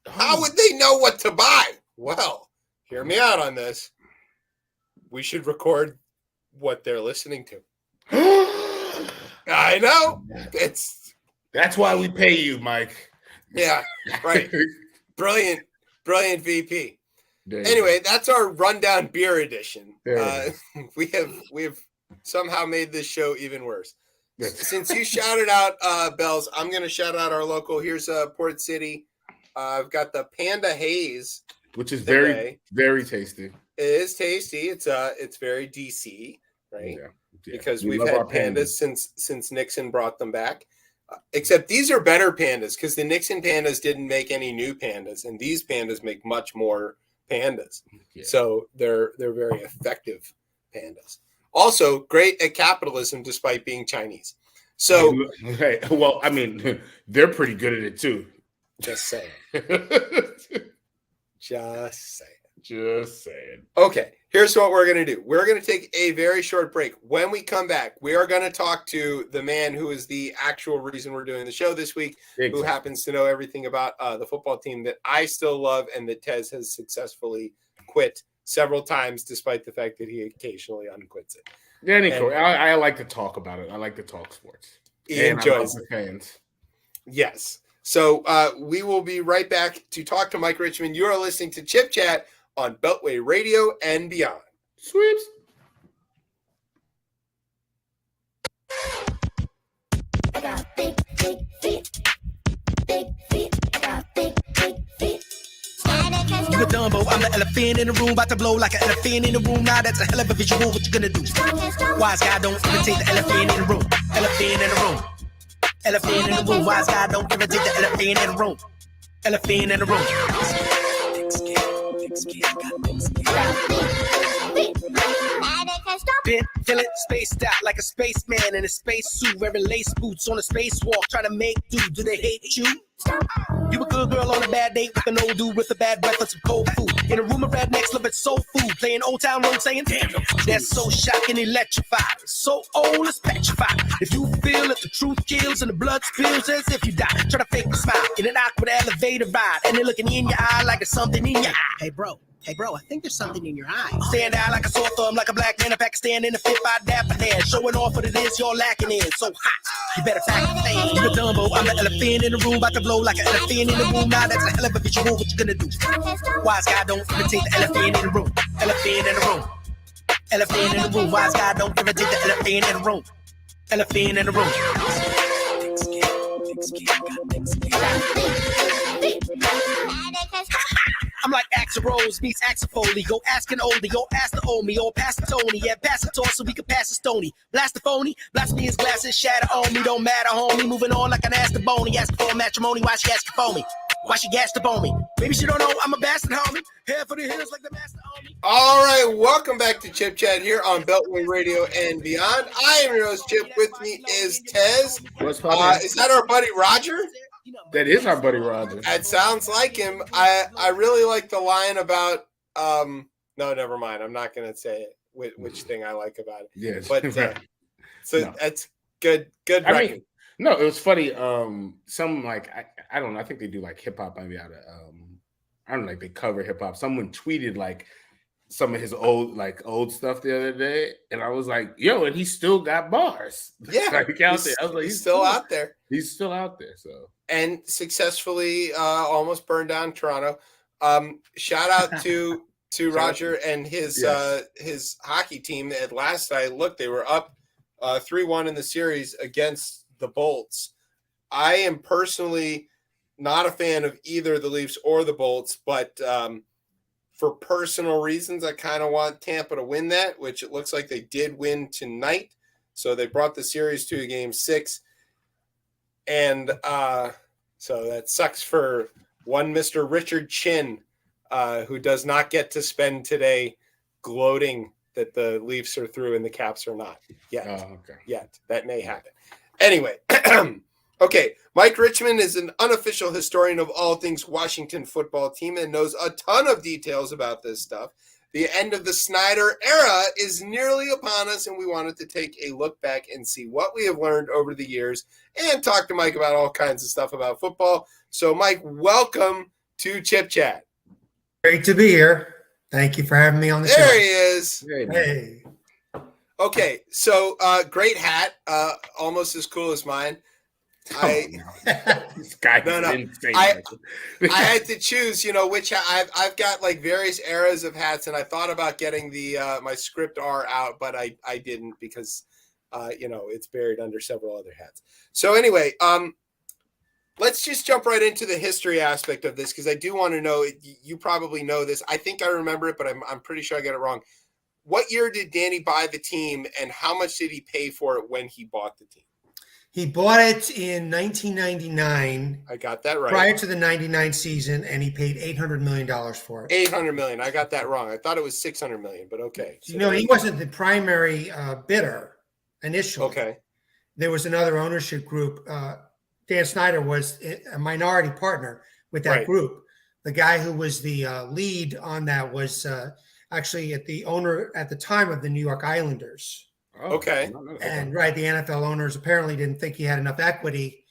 B: How would they know what to buy? Well, hear me out on this. We should record what they're listening to. I know.
A: That's why we pay you, Mike.
B: Yeah, right. Brilliant VP. Anyway, that's our rundown beer edition. We have somehow made this show even worse. Since you shouted out Bells, I'm going to shout out our local. Here's Port City. I've got the Panda Haze,
A: which is very, very tasty.
B: It is tasty. It's very DC, right? Yeah. Because we've had pandas since Nixon brought them back. Except these are better pandas because the Nixon pandas didn't make any new pandas, and these pandas make much more pandas. Yeah. So they're very effective pandas. Also, great at capitalism despite being Chinese. So,
A: okay. Well, I mean, they're pretty good at it too.
B: Just saying. Just saying. Okay, here's what we're going to do. We're going to take a very short break. When we come back, we are going to talk to the man who is the actual reason we're doing the show this week, who happens to know everything about the football team that I still love and that Tez has successfully quit several times, despite the fact that he occasionally unquits it.
A: Yeah, I like to talk about it. I like to talk sports.
B: He enjoys it.
A: Fans.
B: Yes. So we will be right back to talk to Mike Richmond. You are listening to Chip Chat on Beltway Radio and beyond.
A: Sweeps.
C: I got big feet. Big feet. I got big feet.
D: You a Dumbo, I'm the elephant in the room, about to blow like an elephant in the room. Now that's a hell of a visual, what you gonna do? Wise guy don't imitate the elephant in the room. Elephant in the room. Elephant in the room. Wise guy don't imitate the elephant in the room. Elephant in the room. Been feeling spaced out like a spaceman in a space suit, wearing lace boots on a spacewalk, trying to make do they hate you? You a good girl on a bad date with an old dude with a bad breath and some cold food. In a room of rednecks, love it soul food, playing Old Town Road, saying damn, that's so shocking, electrified, so old it's petrified. If you feel it, the truth kills and the blood spills as if you die. Try to fake a smile in an awkward elevator ride, and they're looking in your eye like there's something in your eye. Hey bro, I think there's something in your eye. Stand out like a sore thumb, like a black man in Pakistan in a fit by dapper head, showing off what it is you're lacking in. So hot, you better pack the thing. You a Dumbo, I'm the elephant in the room, about to blow like an elephant in the room. Now that's a hell of a visual, what you gonna do? Wise guy don't imitate the elephant in the room. Elephant in the room. Elephant in the room. Wise guy don't imitate the elephant in the room. Elephant in the room. I'm like Axl Rose meets Axl Foley. Go ask an oldie, go ask the Omi, or pass the Tony. Yeah, pass the toss so we can pass the Stony. Blast the phony, blast me his glasses, shatter on me. Don't matter, homie. Moving on like an ass to bony. Ask for matrimony, why she asking for me? Why she gassed up on me? Maybe she don't know I'm a bastard, homie. Hair for the hills like the master on me.
B: All right, welcome back to Chip Chat here on Beltway Radio and beyond. I am your host, Chip. With me is Tez.
A: What's poppin'?
B: Is that our buddy Roger?
A: That is our buddy Roger.
B: That sounds like him. I really like the line about no, never mind. I'm not going to say it, which thing I like about it.
A: Yes,
B: but
A: right.
B: so
A: No.
B: That's good. Good
A: I
B: record.
A: mean, no, it was funny. Some like I don't know. I think they do like hip hop. Maybe out of I don't know. Like they cover hip hop. Someone tweeted like some of his old stuff the other day, and I was like, "Yo!" And he still got bars.
B: Yeah,
A: like out there. I was like,
B: he's still out there.
A: He's still out there. So
B: And successfully almost burned down Toronto. Shout out to Roger and his hockey team. At last I looked, they were up 3-1 in the series against the Bolts. I am personally not a fan of either the Leafs or the Bolts, but for personal reasons, I kind of want Tampa to win that, which it looks like they did win tonight. So they brought the series to a game 6. And so that sucks for one Mr. Richard Chin, who does not get to spend today gloating that the Leafs are through and the Caps are not yet.
A: oh, okay.
B: Yet. That may happen. Anyway, okay. Mike Richmond is an unofficial historian of all things Washington football team and knows a ton of details about this stuff. The end of the Snyder era is nearly upon us, and we wanted to take a look back and see what we have learned over the years and talk to Mike about all kinds of stuff about football. So, Mike, welcome to Chip Chat.
E: Great to be here. Thank you for having me on the show.
B: There he is.
E: Hey.
B: Okay, so great hat, almost as cool as mine.
A: This guy is insane.
B: I had to choose, which I've got like various eras of hats, and I thought about getting the my script R out, but I didn't because it's buried under several other hats. So anyway, let's just jump right into the history aspect of this because I do want to know. You probably know this. I think I remember it, but I'm pretty sure I got it wrong. What year did Danny buy the team, and how much did he pay for it when he bought the team?
E: He bought it in 1999.
B: I got that right.
E: Prior to the 99 season, and he paid $800 million for it.
B: $800 million. I got that wrong. I thought it was $600 million, but okay.
E: So he wasn't the primary bidder initially.
B: Okay.
E: There was another ownership group. Dan Snyder was a minority partner with that group. The guy who was the lead on that was actually the owner at the time of the New York Islanders.
B: Oh, okay.
E: And the NFL owners apparently didn't think he had enough equity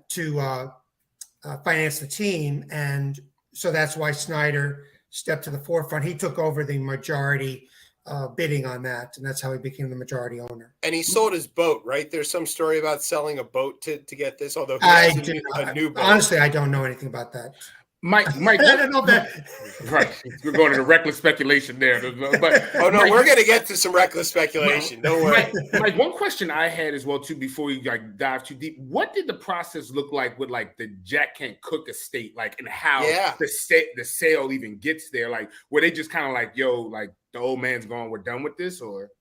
E: to finance the team. And so that's why Snyder stepped to the forefront. He took over the majority bidding on that. And that's how he became the majority owner.
B: And he sold his boat, right? There's some story about selling a boat to get this, although he
E: I
B: has a new boat.
E: Honestly, I don't know anything about that.
A: Mike,
E: I don't know that.
A: Right, we're going into reckless speculation there. But
B: Mike, we're going to get to some reckless speculation. Don't worry.
A: Mike, one question I had as well too before you dive too deep. What did the process look like with like the Jack Kent Cooke estate, like, and how the sale even gets there? Like, were they just kind of like, yo, like the old man's gone, we're done with this, or?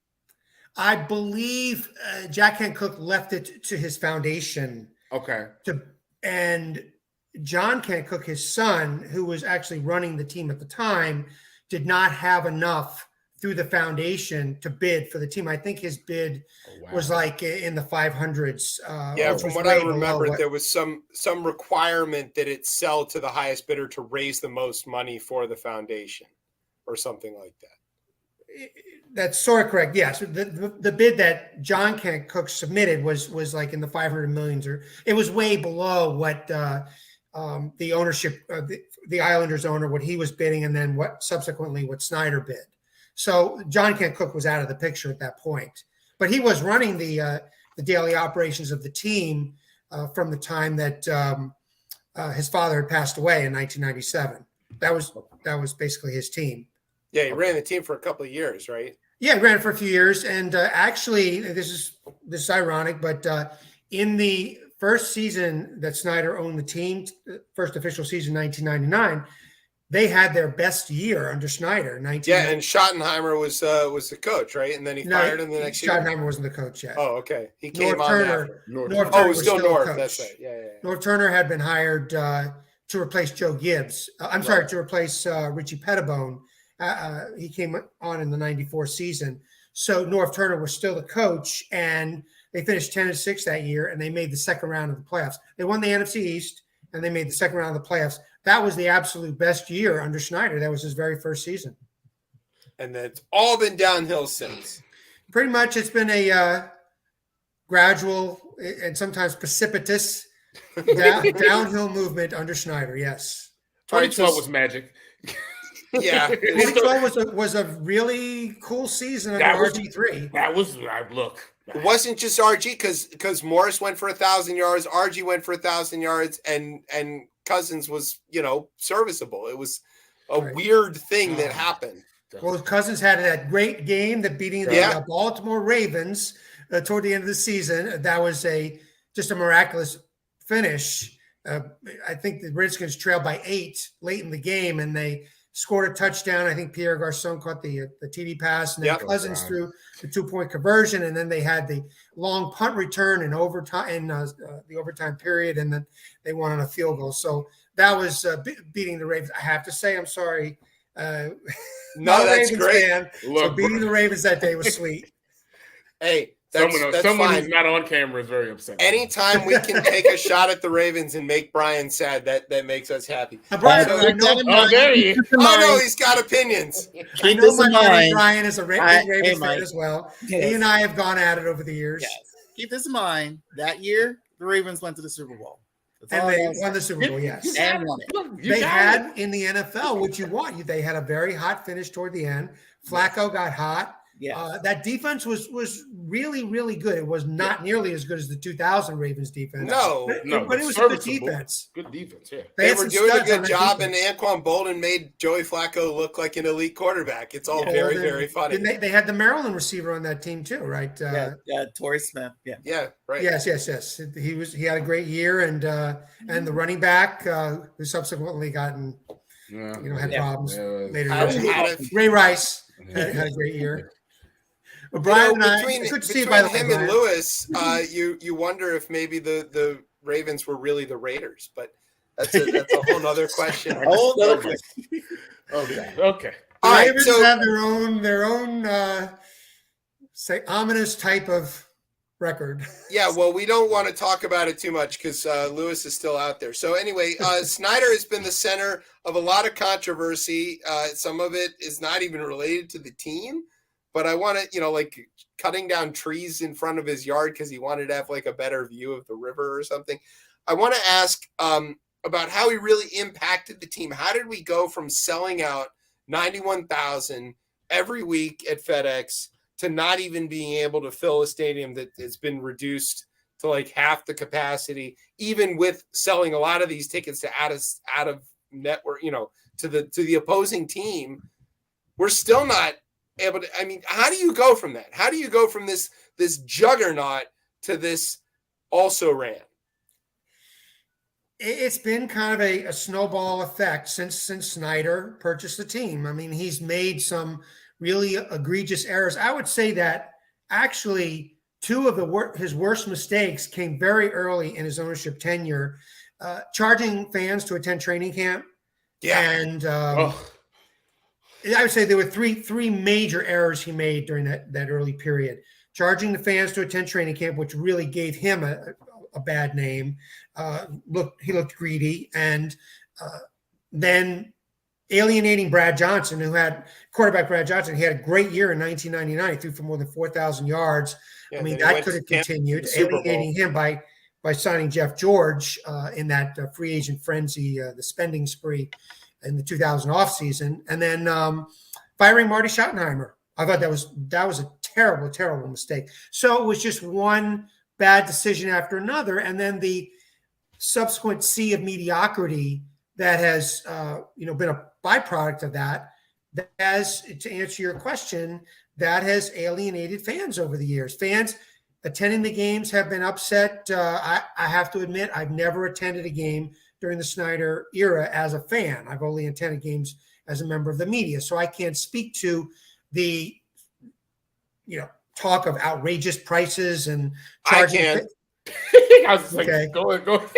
E: I believe Jack Kent Cooke left it to his foundation.
A: Okay.
E: And John Kent Cooke, his son, who was actually running the team at the time, did not have enough through the foundation to bid for the team. I think his bid was like in the 500s.
B: From what I remember, there was some requirement that it sell to the highest bidder to raise the most money for the foundation or something like that.
E: That's sort of correct. Yes. The bid that John Kent Cooke submitted was like in the 500 millions, or it was way below what the ownership, the Islanders owner, what he was bidding, and then what Snyder bid. So John Kent Cooke was out of the picture at that point, but he was running the daily operations of the team from the time that his father had passed away in 1997. That was basically his team.
B: Yeah, he ran the team for a couple of years, right?
E: Yeah, he ran it for a few years, and actually, this is ironic, but in the first season that Snyder owned the team, first official season, 1999, they had their best year under Snyder. 19.
B: Yeah, and Schottenheimer was the coach, right? And then he fired him the next year.
E: Schottenheimer wasn't the coach yet.
B: Oh, okay. He came
E: North
B: on
E: Turner.
B: after.
E: North
B: Oh,
E: Turner
B: it was still
E: a
B: North.
E: coach.
B: That's right. Yeah.
E: North Turner had been hired to replace Joe Gibbs. To replace Richie Pettibone. He came on in the 94 season. So North Turner was still the coach, and they finished 10-6 that year, and they made the second round of the playoffs. They won the NFC East, and they made the second round of the playoffs. That was the absolute best year under Snyder. That was his very first season.
B: And that's all been downhill since.
E: Pretty much it's been a gradual and sometimes precipitous downhill movement under Schneider. Yes.
A: 2012 was magic.
B: Yeah.
E: 2012 was a really cool season under RG3.
A: That was, look.
B: It wasn't just RG because Morris went for 1,000 yards, RG went for 1,000 yards, and Cousins was, serviceable. It was a weird thing that happened.
E: Well, Cousins had that great game that beating the Baltimore Ravens toward the end of the season. That was just a miraculous finish. I think the Redskins trailed by 8 late in the game, and they scored a touchdown. I think Pierre Garçon caught the TD pass, and then Cousins threw the 2-point conversion, and then they had the long punt return in overtime in the overtime period, and then they won on a field goal. So that was beating the Ravens. I have to say, I'm sorry.
B: No, that's
E: Ravens
B: great.
E: Fan, so beating the Ravens that day was sweet.
B: Hey,
A: someone
B: fine.
A: who's not on camera is very upset.
B: Anytime we can take a shot at the Ravens and make Brian sad, that makes us happy.
E: Brian,
A: there he is.
B: Oh no, he's got opinions.
E: I know my buddy Brian is a Ravens fan as well. Yes. He and I have gone at it over the years.
F: Yes. Keep this in mind. That year, the Ravens went to the Super Bowl.
E: And they won the Super Bowl, yes.
F: And won it.
E: They had in the NFL what you want. They had a very hot finish toward the end. Flacco got hot.
F: Yeah,
E: that defense was really, really good. It was not nearly as good as the 2000 Ravens defense.
B: No,
E: but it was a good defense.
A: Good defense, yeah.
B: They were doing a good job, and Anquan Bolden made Joey Flacco look like an elite quarterback. It's all very, very funny.
E: They had the Maryland receiver on that team too, right?
F: Torrey Smith.
B: Yeah, right.
E: Yes. He had a great year, and the running back who subsequently gotten had problems later. Ray Rice had a great year. Well, Brian and I,
B: between him and Lewis, you wonder if maybe the Ravens were really the Raiders, but that's a whole nother question.
A: Okay.
E: All right, Ravens have their own say ominous type of record.
B: Yeah, well, we don't want to talk about it too much because Lewis is still out there. So anyway, Snyder has been the center of a lot of controversy. Some of it is not even related to the team. But I want to, like cutting down trees in front of his yard because he wanted to have like a better view of the river or something. I want to ask about how he really impacted the team. How did we go from selling out 91,000 every week at FedEx to not even being able to fill a stadium that has been reduced to like half the capacity, even with selling a lot of these tickets to out of network, to the opposing team? We're still not able to. I mean, how do you go from that? How do you go from this juggernaut to this also ran?
E: It's been kind of a snowball effect since Snyder purchased the team. I mean, he's made some really egregious errors. I would say that actually 2 of his worst mistakes came very early in his ownership tenure, charging fans to attend training camp.
B: Yeah.
E: And I would say there were three major errors he made during that early period. Charging the fans to attend training camp, which really gave him a bad name. He looked greedy. And then alienating Brad Johnson, quarterback Brad Johnson. He had a great year in 1999. He threw for more than 4,000 yards. Yeah, I mean, that could have continued. Alienating him by signing Jeff George in that free agent frenzy, the spending spree in the 2000 offseason, and then firing Marty Schottenheimer. I thought that was a terrible, terrible mistake. So it was just one bad decision after another, and then the subsequent sea of mediocrity that has been a byproduct of that. That has, to answer your question, that has alienated fans over the years. Fans attending the games have been upset. I have to admit, I've never attended a game during the Snyder era as a fan. I've only attended games as a member of the media, so I can't speak to the, talk of outrageous prices and charging.
B: I can.
A: I was just like,
E: Okay.
A: go ahead.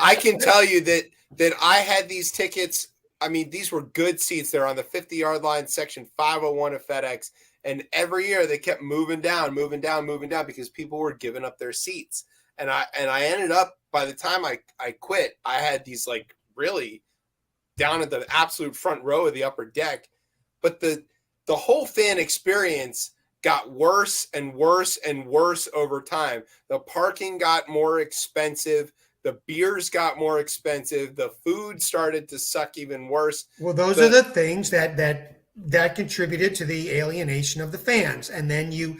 B: I can tell you that I had these tickets. I mean, these were good seats. They're on the 50-yard line, section 501 of FedEx. And every year they kept moving down because people were giving up their seats. And I ended up, by the time I quit, I had these like really down at the absolute front row of the upper deck. But the whole fan experience got worse and worse and worse over time. The parking got more expensive. The beers got more expensive. The food started to suck even worse.
E: Well, those are the things that contributed to the alienation of the fans. And then you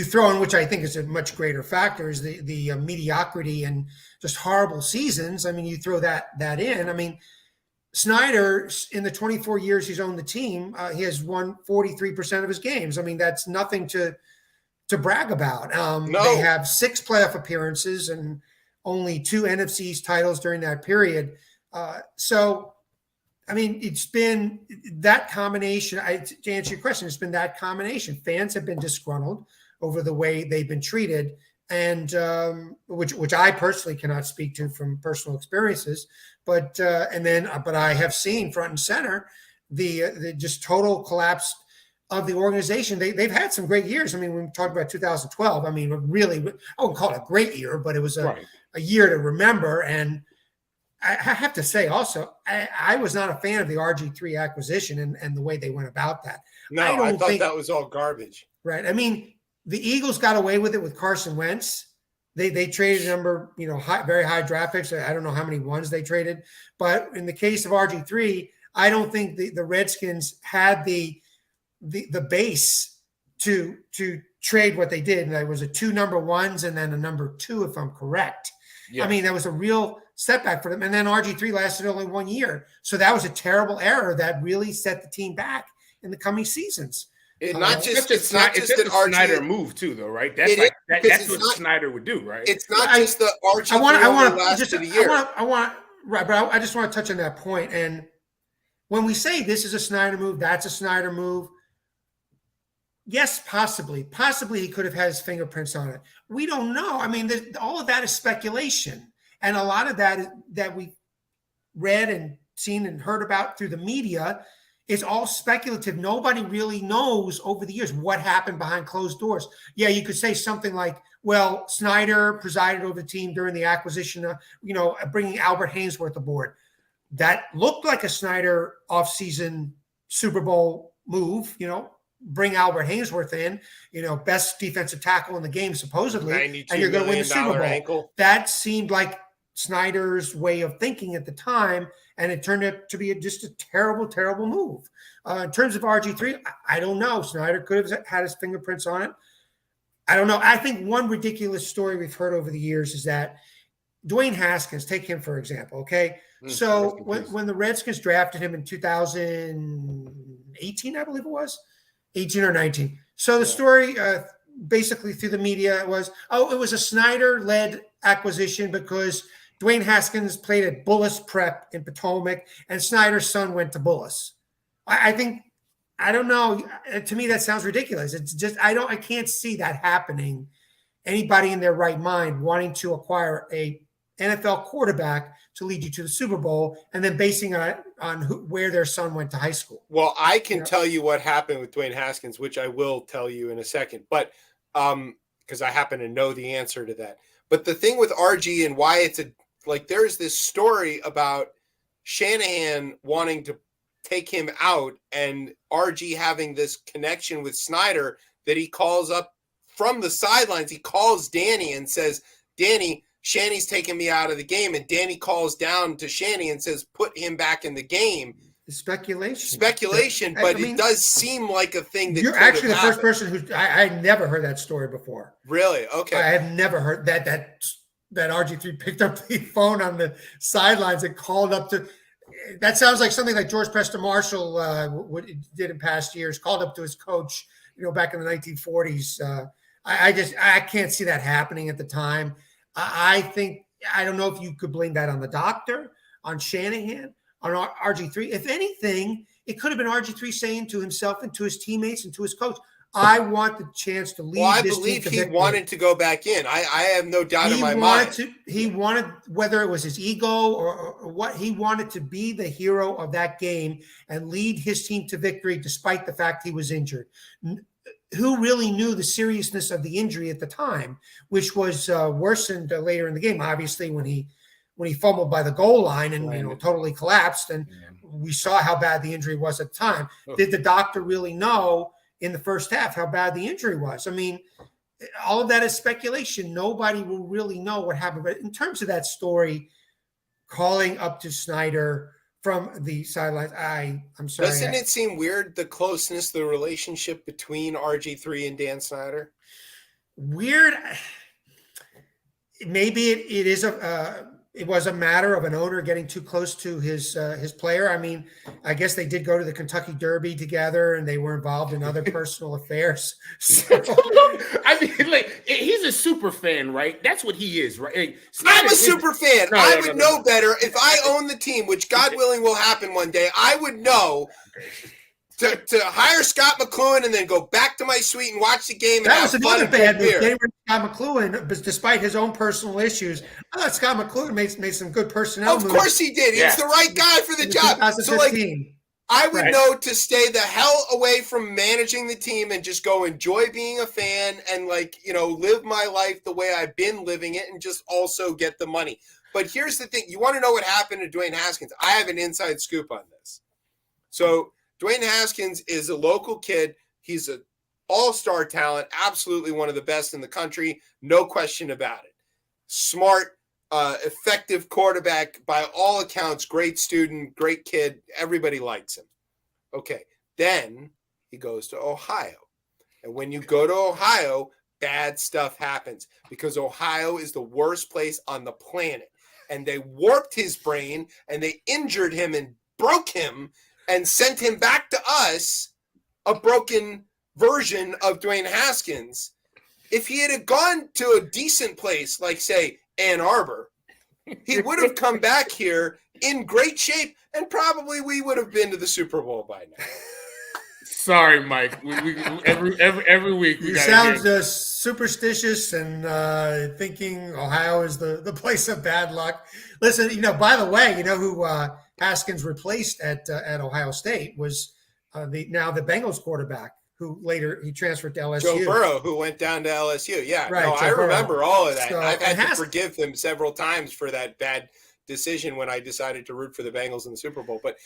E: throw in, which I think is a much greater factor, is the mediocrity and just horrible seasons. I mean, you throw that in. I mean, Snyder, in the 24 years he's owned the team, he has won 43% of his games. I mean, that's nothing to brag about.
B: No.
E: They have 6 playoff appearances and only 2 NFC East titles during that period. So, I mean, it's been that combination. To answer your question, it's been that combination. Fans have been disgruntled over the way they've been treated, and which I personally cannot speak to from personal experiences. But I have seen front and center the just total collapse of the organization. They've had some great years. I mean, when we talked about 2012, I mean, really, I wouldn't call it a great year, but it was a year to remember. And I have to say also, I was not a fan of the RG3 acquisition and the way they went about that.
B: No, I thought that was all garbage.
E: Right. I mean, the Eagles got away with it with Carson Wentz. They traded a number, very high draft picks. I don't know how many ones they traded, but in the case of RG3, I don't think the Redskins had the base to trade what they did. And there was a 2 number 1s and then a number 2, if I'm correct. Yeah. I mean, that was a real setback for them. And then RG3 lasted only 1 year. So that was a terrible error that really set the team back in the coming seasons.
B: It's not just an
A: Snyder move too, though, right? That's what Snyder would do, right?
B: It's not just the RG3 lasted a year.
E: I just want to touch on that point. And when we say this is a Snyder move, that's a Snyder move, yes, possibly he could have had his fingerprints on it. We don't know. I mean, all of that is speculation, and a lot of that we read and seen and heard about through the media is all speculative. Nobody really knows over the years what happened behind closed doors. Yeah, you could say something like, well, Snyder presided over the team during the acquisition of, bringing Albert Haynesworth aboard. That looked like a Snyder offseason Super Bowl move, bring Albert Haynesworth in, best defensive tackle in the game, supposedly, and you're going to win the Super Bowl.
B: Ankle.
E: That seemed like Snyder's way of thinking at the time, and it turned out to be just a terrible, terrible move. In terms of RG3, I don't know. Snyder could have had his fingerprints on it. I don't know. I think one ridiculous story we've heard over the years is that Dwayne Haskins, take him for example, okay? So when the Redskins drafted him in 2018, I believe it was, 18 or 19. So the story basically through the media was, it was a Snyder-led acquisition because Dwayne Haskins played at Bullis Prep in Potomac, and Snyder's son went to Bullis. I don't know. To me, that sounds ridiculous. It's just I can't see that happening. Anybody in their right mind wanting to acquire a NFL quarterback to lead you to the Super Bowl and then basing it on where their son went to high school.
B: Well, I can tell you what happened with Dwayne Haskins, which I will tell you in a second, but because I happen to know the answer to that. But the thing with RG and why there's this story about Shanahan wanting to take him out and RG having this connection with Snyder that he calls up from the sidelines. He calls Danny and says, Danny, Shanny's taking me out of the game. And Danny calls down to Shanny and says, put him back in the game. Speculation, but it does seem like a thing that
E: you're actually the first person I never heard that story before.
B: Really? Okay.
E: I have never heard that RG3 picked up the phone on the sidelines and called up to. That sounds like something like George Preston Marshall did in past years. Called up to his coach, back in the 1940s. I can't see that happening at the time. I don't know if you could blame that on the doctor. on Shanahan, on RG3. If anything, it could have been RG3 saying to himself and to his teammates and to his coach, I want the chance to lead
B: I
E: this
B: believe
E: team to
B: he
E: victory.
B: wanted to go back in. I have no doubt in my mind.
E: He wanted, whether it was his ego or what, he wanted to be the hero of that game and lead his team to victory despite the fact he was injured. Who really knew the seriousness of the injury at the time, which was worsened later in the game, obviously, when he fumbled by the goal line and totally collapsed. And we saw how bad the injury was at the time. Did the doctor really know in the first half how bad the injury was? I mean, all of that is speculation. Nobody will really know what happened. But in terms of that story, calling up to Snyder from the sidelines, I'm sorry.
B: Doesn't it seem weird, the closeness, the relationship between RG3 and Dan Snyder?
E: Weird. Maybe it was a matter of an owner getting too close to his player. I mean, I guess they did go to the Kentucky Derby together, and they were involved in other personal affairs. So,
A: I mean, like, he's a super fan, right? That's what he is, right? Like,
B: I'm a super fan. I would know better if I own the team, which God willing will happen one day. I would know to hire Scott McCloughan and then go back to my suite and watch the game. And
E: that was another bad move.
B: Beer.
E: Scott McCloughan, despite his own personal issues, I thought Scott McCloughan made some good personnel moves.
B: Of course he did. He's the right guy for the job. So, like, I would know to stay the hell away from managing the team and just go enjoy being a fan and, like, you know, live my life the way I've been living it and just also get the money. But here's the thing. You want to know what happened to Dwayne Haskins? I have an inside scoop on this. So Dwayne Haskins is a local kid. He's an all-star talent, absolutely one of the best in the country, no question about it. Smart, effective quarterback, by all accounts, great student, great kid. Everybody likes him. Okay, then he goes to Ohio. And when you go to Ohio, bad stuff happens because Ohio is the worst place on the planet. And they warped his brain, and they injured him and broke him and sent him back to us, a broken version of Dwayne Haskins. If he had gone to a decent place, like, say, Ann Arbor, he would have come back here in great shape, and probably we would have been to the Super Bowl by now.
A: Sorry, Mike. We every week.
E: You sound superstitious and thinking Ohio is the place of bad luck. Listen, you know, by the way, you know who Haskins replaced at Ohio State was the Bengals quarterback, who later he transferred to LSU.
B: Joe Burrow, who went down to LSU. Yeah,
E: right.
B: No, I remember all of that.
E: So,
B: I've had to forgive him several times for that bad decision when I decided to root for the Bengals in the Super Bowl. But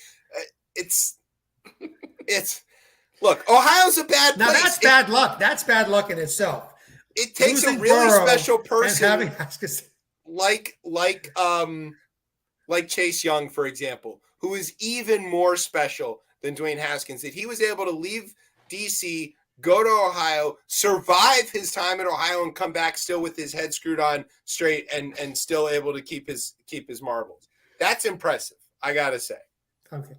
B: it's look, Ohio's a bad place.
E: Now that's bad luck. That's bad luck in itself.
B: It takes
E: Losing
B: a really
E: Burrow
B: special person like Chase Young, for example, who is even more special than Dwayne Haskins, that he was able to leave DC, go to Ohio, survive his time in Ohio, and come back still with his head screwed on straight and still able to keep his marbles. That's impressive, I gotta say.
E: Okay.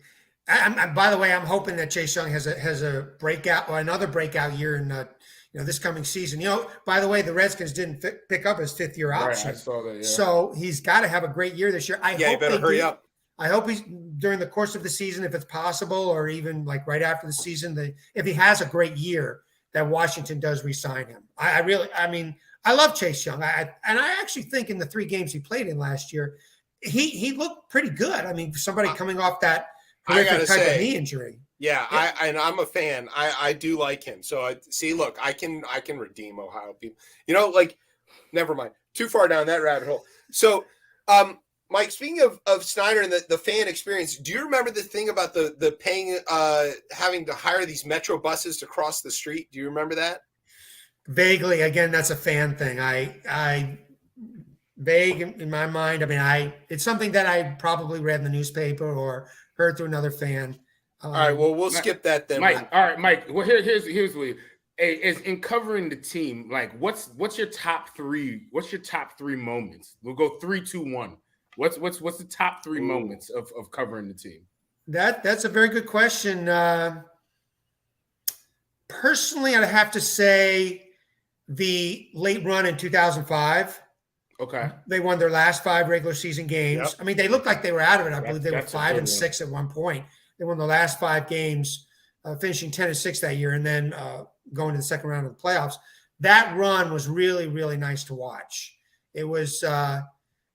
E: By the way, I'm hoping that Chase Young has a breakout or another breakout year in this coming season. You know, by the way, the Redskins didn't pick up his fifth-year option,
A: right, I saw that, yeah.
E: So he's got to have a great year this year.
B: You better hurry up.
E: I hope he's during the course of the season, if it's possible, or even like right after the season, if he has a great year, that Washington does re-sign him. I love Chase Young. I actually think in the 3 games he played in last year, he looked pretty good. I mean, somebody coming off that horrific type of knee injury.
B: Yeah, I'm a fan. I do like him. So look, I can redeem Ohio people. You know, like, never mind. Too far down that rabbit hole. So, Mike, speaking of Snyder and the fan experience, do you remember the thing about the paying, having to hire these Metro buses to cross the street? Do you remember that?
E: Vaguely. Again, that's a fan thing. I vague in my mind. I mean, it's something that I probably read in the newspaper or heard through another fan.
B: All right, well, we'll skip that then.
A: Mike, all right, Mike. Well, here's what you, is in covering the team. Like, what's your top 3? What's your top 3 moments? We'll go 3, 2, 1. What's the top 3 moments of covering the team?
E: That's a very good question. Personally, I'd have to say the late run in 2005.
A: Okay.
E: They won their last 5 regular season games.
B: Yep.
E: I mean, they looked like they were out of it. I believe they were
A: That's a
E: 5
A: good
E: and
A: one.
E: 6 at one point. They won the last 5 games, finishing 10 and 6 that year, and then going to the second round of the playoffs. That run was really, really nice to watch. It was, I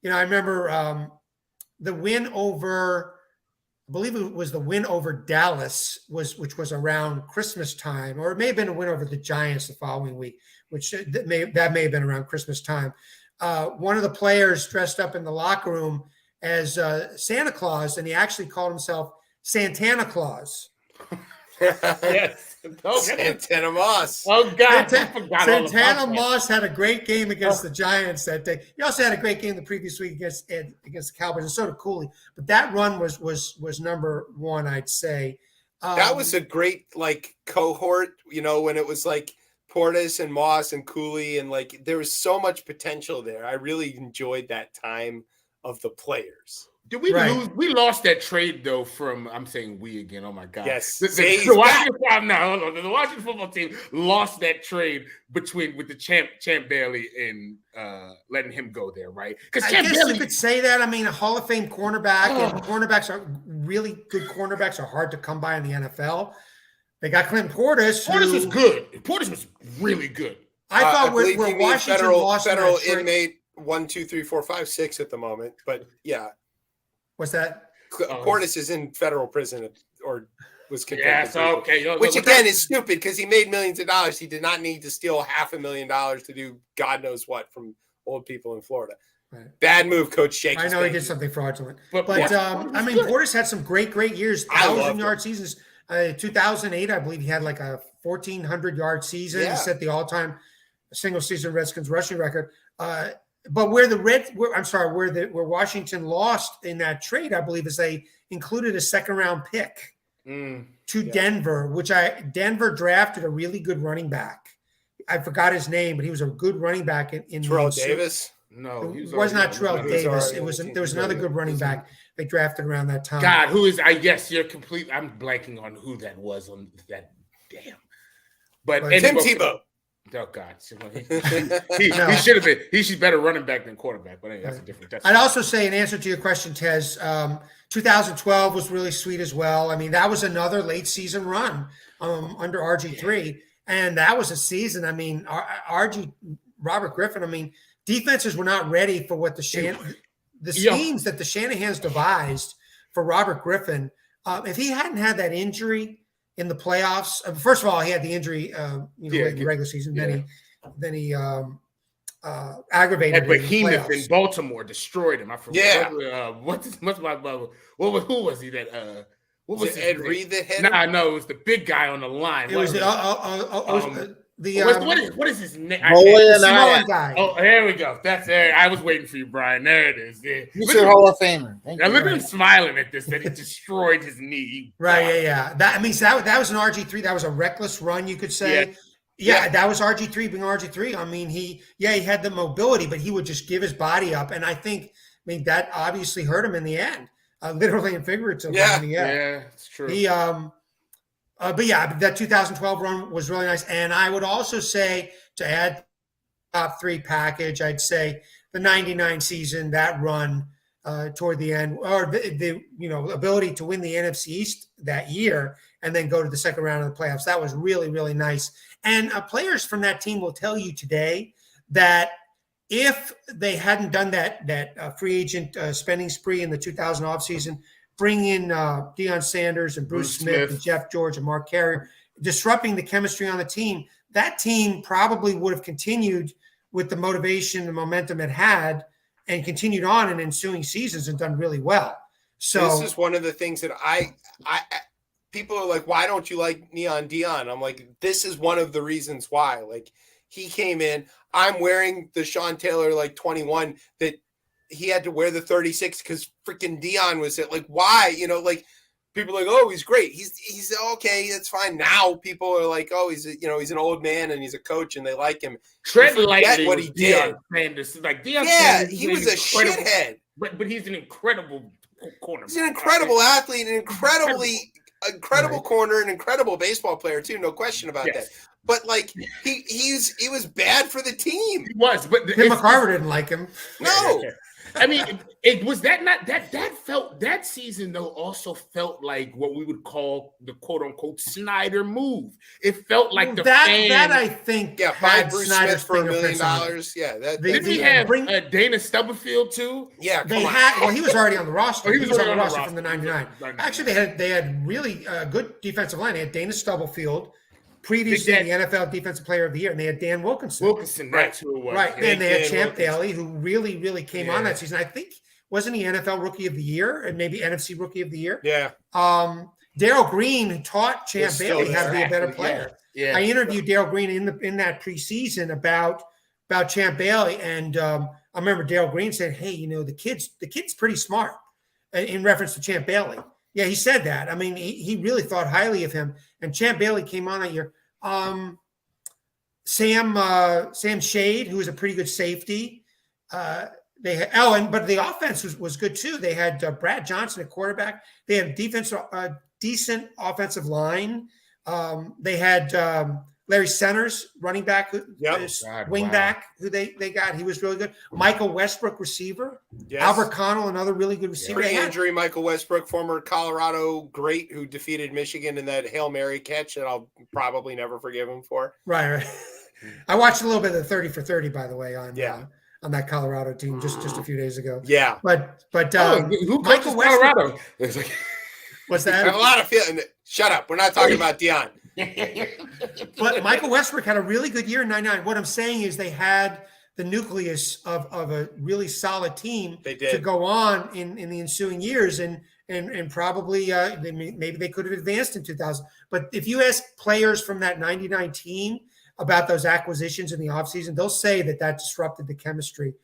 E: remember the win over, I believe it was the win over Dallas, which was around Christmas time, or it may have been a win over the Giants the following week, which that may have been around Christmas time. One of the players dressed up in the locker room as Santa Claus, and he actually called himself Santana Claus.
A: Yes.
B: Santana Moss.
A: Oh God, I forgot all about
E: Santana
A: that.
E: Moss had a great game against the Giants that day. He also had a great game the previous week against the Cowboys, and so did Cooley. But that run was number one, I'd say.
B: That was a great cohort, when it was like Portis and Moss and Cooley, and there was so much potential there. I really enjoyed that time of the players.
A: Did we lose? We lost that trade though. I'm saying we again. Oh my God!
B: Yes,
A: the Washington football team lost that trade with the Champ Bailey and letting him go there, right?
E: Because I guess you could say that. I mean, a Hall of Fame cornerback, and cornerbacks are really good. Cornerbacks are hard to come by in the NFL. They got Clinton Portis.
A: Portis was good. Portis was really good.
E: I thought where Washington lost
B: federal inmate 1, 2, 3, 4, 5, 6 at the moment, but yeah.
E: What's that?
B: Portis is in federal prison or was convicted.
A: Yes, okay.
B: Which again is stupid because he made millions of dollars. He did not need to steal $500,000 to do God knows what from old people in Florida. Right. Bad move, Coach Shakes.
E: I know he did something fraudulent. But
A: I
E: mean, Portis had some great years, 1,000-yard seasons. 2008, I believe he had like a 1,400-yard season.
B: Yeah.
E: He set the all-time single-season Redskins rushing record. But where Washington lost in that trade, I believe, is they included a second-round pick to Denver, Denver drafted a really good running back. I forgot his name, but he was a good running back in
B: Terrell Davis.
A: No,
E: it was not Terrell Davis. There was another good running back they drafted around that time.
A: God, who is? Yes, you're complete. I'm blanking on who that was on that. Damn. But
B: Tim Tebow.
A: Oh God, he should have been. He's better running back than quarterback. But anyway, that's a different.
E: I'd also say, in answer to your question, Tez, 2012 was really sweet as well. I mean, that was another late season run under RG3, and that was a season. I mean, Robert Griffin. I mean, defenses were not ready for what the schemes that the Shanahans devised for Robert Griffin. If he hadn't had that injury in the playoffs, first of all, he had the injury, in the regular season. Then he aggravated.
A: Behemoth in Baltimore destroyed him. I forgot. Yeah. Who was he? That what was
B: Ed Reed that hit?
A: No, it was the big guy on the line.
E: It was
A: what is his name?
E: Samoan guy.
A: Oh, there we go. That's there. I was waiting for you, Brian. There it is.
F: Mr. Hall of Famer.
A: Now look at him smiling at this. That he destroyed his knee.
E: Right. Yeah. That was an RG3. That was a reckless run, you could say. Yeah, that was RG3 being RG3. I mean, he had the mobility, but he would just give his body up, and I think that obviously hurt him in the end, literally and figuratively.
A: Yeah, it's true.
E: But yeah, that 2012 run was really nice. And I would also say, to add top 3 package, I'd say the 99 season, that run toward the end, or the ability to win the NFC East that year and then go to the second round of the playoffs. That was really, really nice. And players from that team will tell you today that if they hadn't done that free agent spending spree in the 2000 offseason, bring in Deion Sanders and Bruce Smith and Jeff George and Mark Carrier, disrupting the chemistry on the team, that team probably would have continued with the motivation and momentum it had and continued on in ensuing seasons and done really well. So
B: this is one of the things that I people are like, why don't you like Neon Deion? I'm like, this is one of the reasons why. Like, he came in, I'm wearing the Sean Taylor 21 that he had to wear the 36 because freaking Deion was it. Like, why? People are like, oh, he's great. He's okay. That's fine. Now people are like, oh, he's an old man and he's a coach and they like him.
A: Tread lightly
B: what he did.
A: Deion
B: Sanders, he was a shithead.
A: But he's an incredible corner.
B: He's an incredible athlete, an incredible corner, an incredible baseball player too. No question about that. but like he was bad for the team.
A: He was, but
E: Tim McCarver didn't like him.
B: No.
A: I mean, it was that not that felt that season though also felt like what we would call the quote unquote Snyder move. It felt like the
E: that
A: fan,
E: I think
B: Yeah, buy
E: had
B: Bruce
E: Snyder's
B: Smith for $1 million.
E: fingerprints on it.
B: Yeah,
A: didn't he have Dana Stubblefield too?
B: Yeah,
E: They had he was already on the roster.
A: Oh,
E: he was on the roster
A: roster
E: from the '99. Actually, they had really good defensive line. They had Dana Stubblefield, previously the NFL Defensive Player of the Year, and they had Dan Wilkinson.
A: That's who it was.
E: Right, and they had Champ
B: Wilkinson.
E: Daly, who really came on that season. I think wasn't he NFL Rookie of the Year and maybe NFC Rookie of the Year?
B: Yeah.
E: Daryl Green taught Champ Daly how to be a better player.
A: Yeah.
E: I interviewed Daryl Green in that preseason about Champ Bailey, and I remember Daryl Green said, "Hey, the kid's pretty smart," in reference to Champ Bailey. Yeah, he said that. I mean, he really thought highly of him. And Champ Bailey came on that year. Sam Shade, who was a pretty good safety. But the offense was good too. They had Brad Johnson at quarterback. They had decent offensive line. They had Larry Centers, running back, back, who they got. He was really good. Michael Westbrook, receiver.
B: Yes.
E: Albert Connell, another really good receiver.
B: Pre-injury Michael Westbrook, former Colorado great who defeated Michigan in that Hail Mary catch that I'll probably never forgive him for.
E: Right. I watched a little bit of the 30 for 30, by the way, on that Colorado team just a few days ago.
B: Yeah.
E: But
A: who
E: Michael
A: Colorado?
E: What's that?
B: I have a lot of feeling. Shut up. We're not talking about Deion.
E: But Michael Westbrook had a really good year in '99. What I'm saying is they had the nucleus of a really solid team to go on in the ensuing years, and probably maybe they could have advanced in 2000. But if you ask players from that '99 team about those acquisitions in the offseason, they'll say that disrupted the chemistry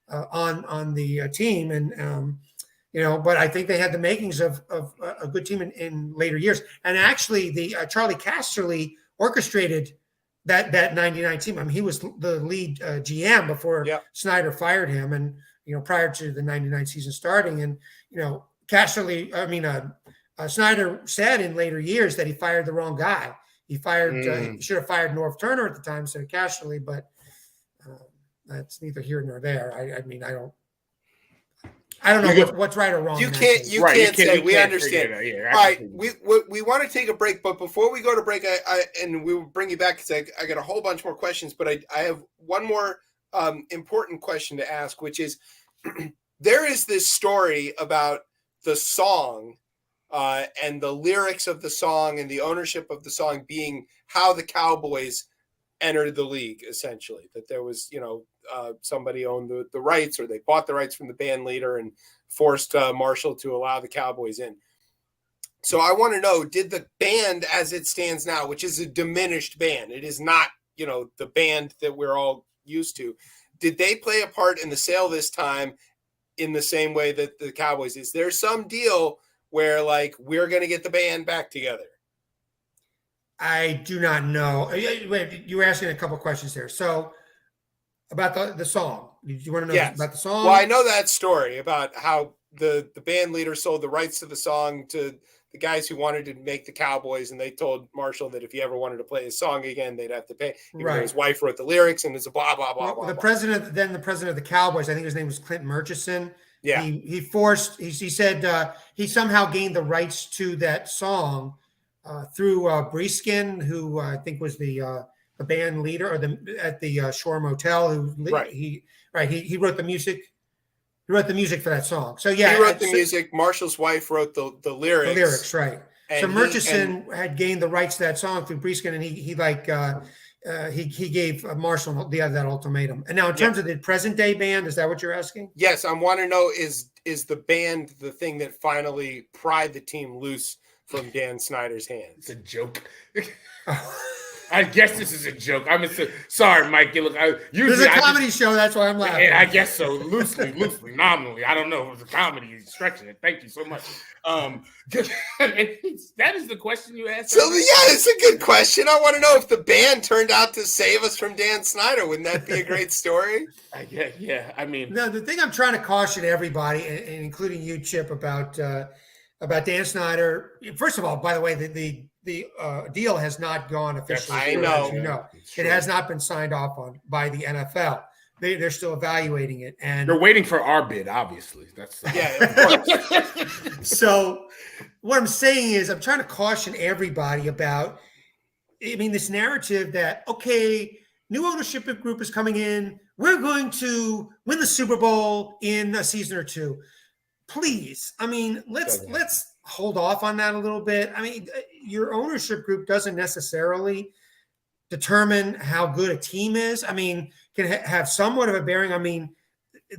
E: on the team, and but I think they had the makings of a good team in later years. And actually, the Charlie Casserly orchestrated that '99 team. I mean, he was the lead GM before Snyder fired him, and prior to the '99 season starting. And Snyder said in later years that he fired the wrong guy. He fired. He should have fired Norv Turner at the time instead of Casserly, but that's neither here nor there. I don't know what's right or wrong.
B: You can't say. We understand.
A: Yeah,
B: all right, we want to take a break, but before we go to break, and we will bring you back because I got a whole bunch more questions, but I have one more important question to ask, which is there is this story about the song and the lyrics of the song and the ownership of the song being how the Cowboys entered the league, essentially, that there was, somebody owned the rights, or they bought the rights from the band leader and forced Marshall to allow the Cowboys in. So I want to know, did the band as it stands now, which is a diminished band, it is not, the band that we're all used to, did they play a part in the sale this time in the same way that the Cowboys? Is there some deal where we're going to get the band back together?
E: I do not know. Wait, you were asking a couple questions there. So about the song, you want to know about the song?
B: Well, I know that story about how the band leader sold the rights to the song to the guys who wanted to make the Cowboys, and they told Marshall that if he ever wanted to play his song again, they'd have to pay. Right. His wife wrote the lyrics, and it's a blah blah blah.
E: The president of the Cowboys, I think his name was Clint Murchison.
B: Yeah,
E: he said he somehow gained the rights to that song through Breeskin, who I think was the band leader at the Shore Motel. He wrote the music. He wrote the music for that song. So yeah,
B: he wrote the music. Marshall's wife wrote the lyrics.
E: The lyrics, right? And so Murchison had gained the rights to that song through Breeskin, and he gave Marshall that ultimatum. And now, in terms of the present day band, is that what you're asking?
B: Yes, I want to know is the band the thing that finally pried the team loose from Dan Snyder's hands?
A: It's a joke. I guess this is a joke. Sorry, Mike. Look,
E: this is a comedy show. That's why I'm laughing.
A: I guess so. Loosely, nominally. I don't know. It was a comedy. You're stretching it. Thank you so much. That is the question you asked.
B: So it's a good question. I want to know if the band turned out to save us from Dan Snyder. Wouldn't that be a great story?
A: Yeah. I mean,
E: no. The thing I'm trying to caution everybody, and including you, Chip, about Dan Snyder. First of all, by the way, deal has not gone officially.
B: I
E: through,
B: know.
E: as you know,
A: It's
E: it
A: true.
E: has not been signed off on by the NFL. They're still evaluating it, and
A: They're waiting for our bid, obviously. That's
B: Yeah, of course.
E: so what I'm saying is I'm trying to caution everybody about, I mean, this narrative that, okay, new ownership group is coming in, we're going to win the Super Bowl in a season or two. Please, I mean, let's hold off on that a little bit. I mean, your ownership group doesn't necessarily determine how good a team is. I mean, can have somewhat of a bearing. I mean,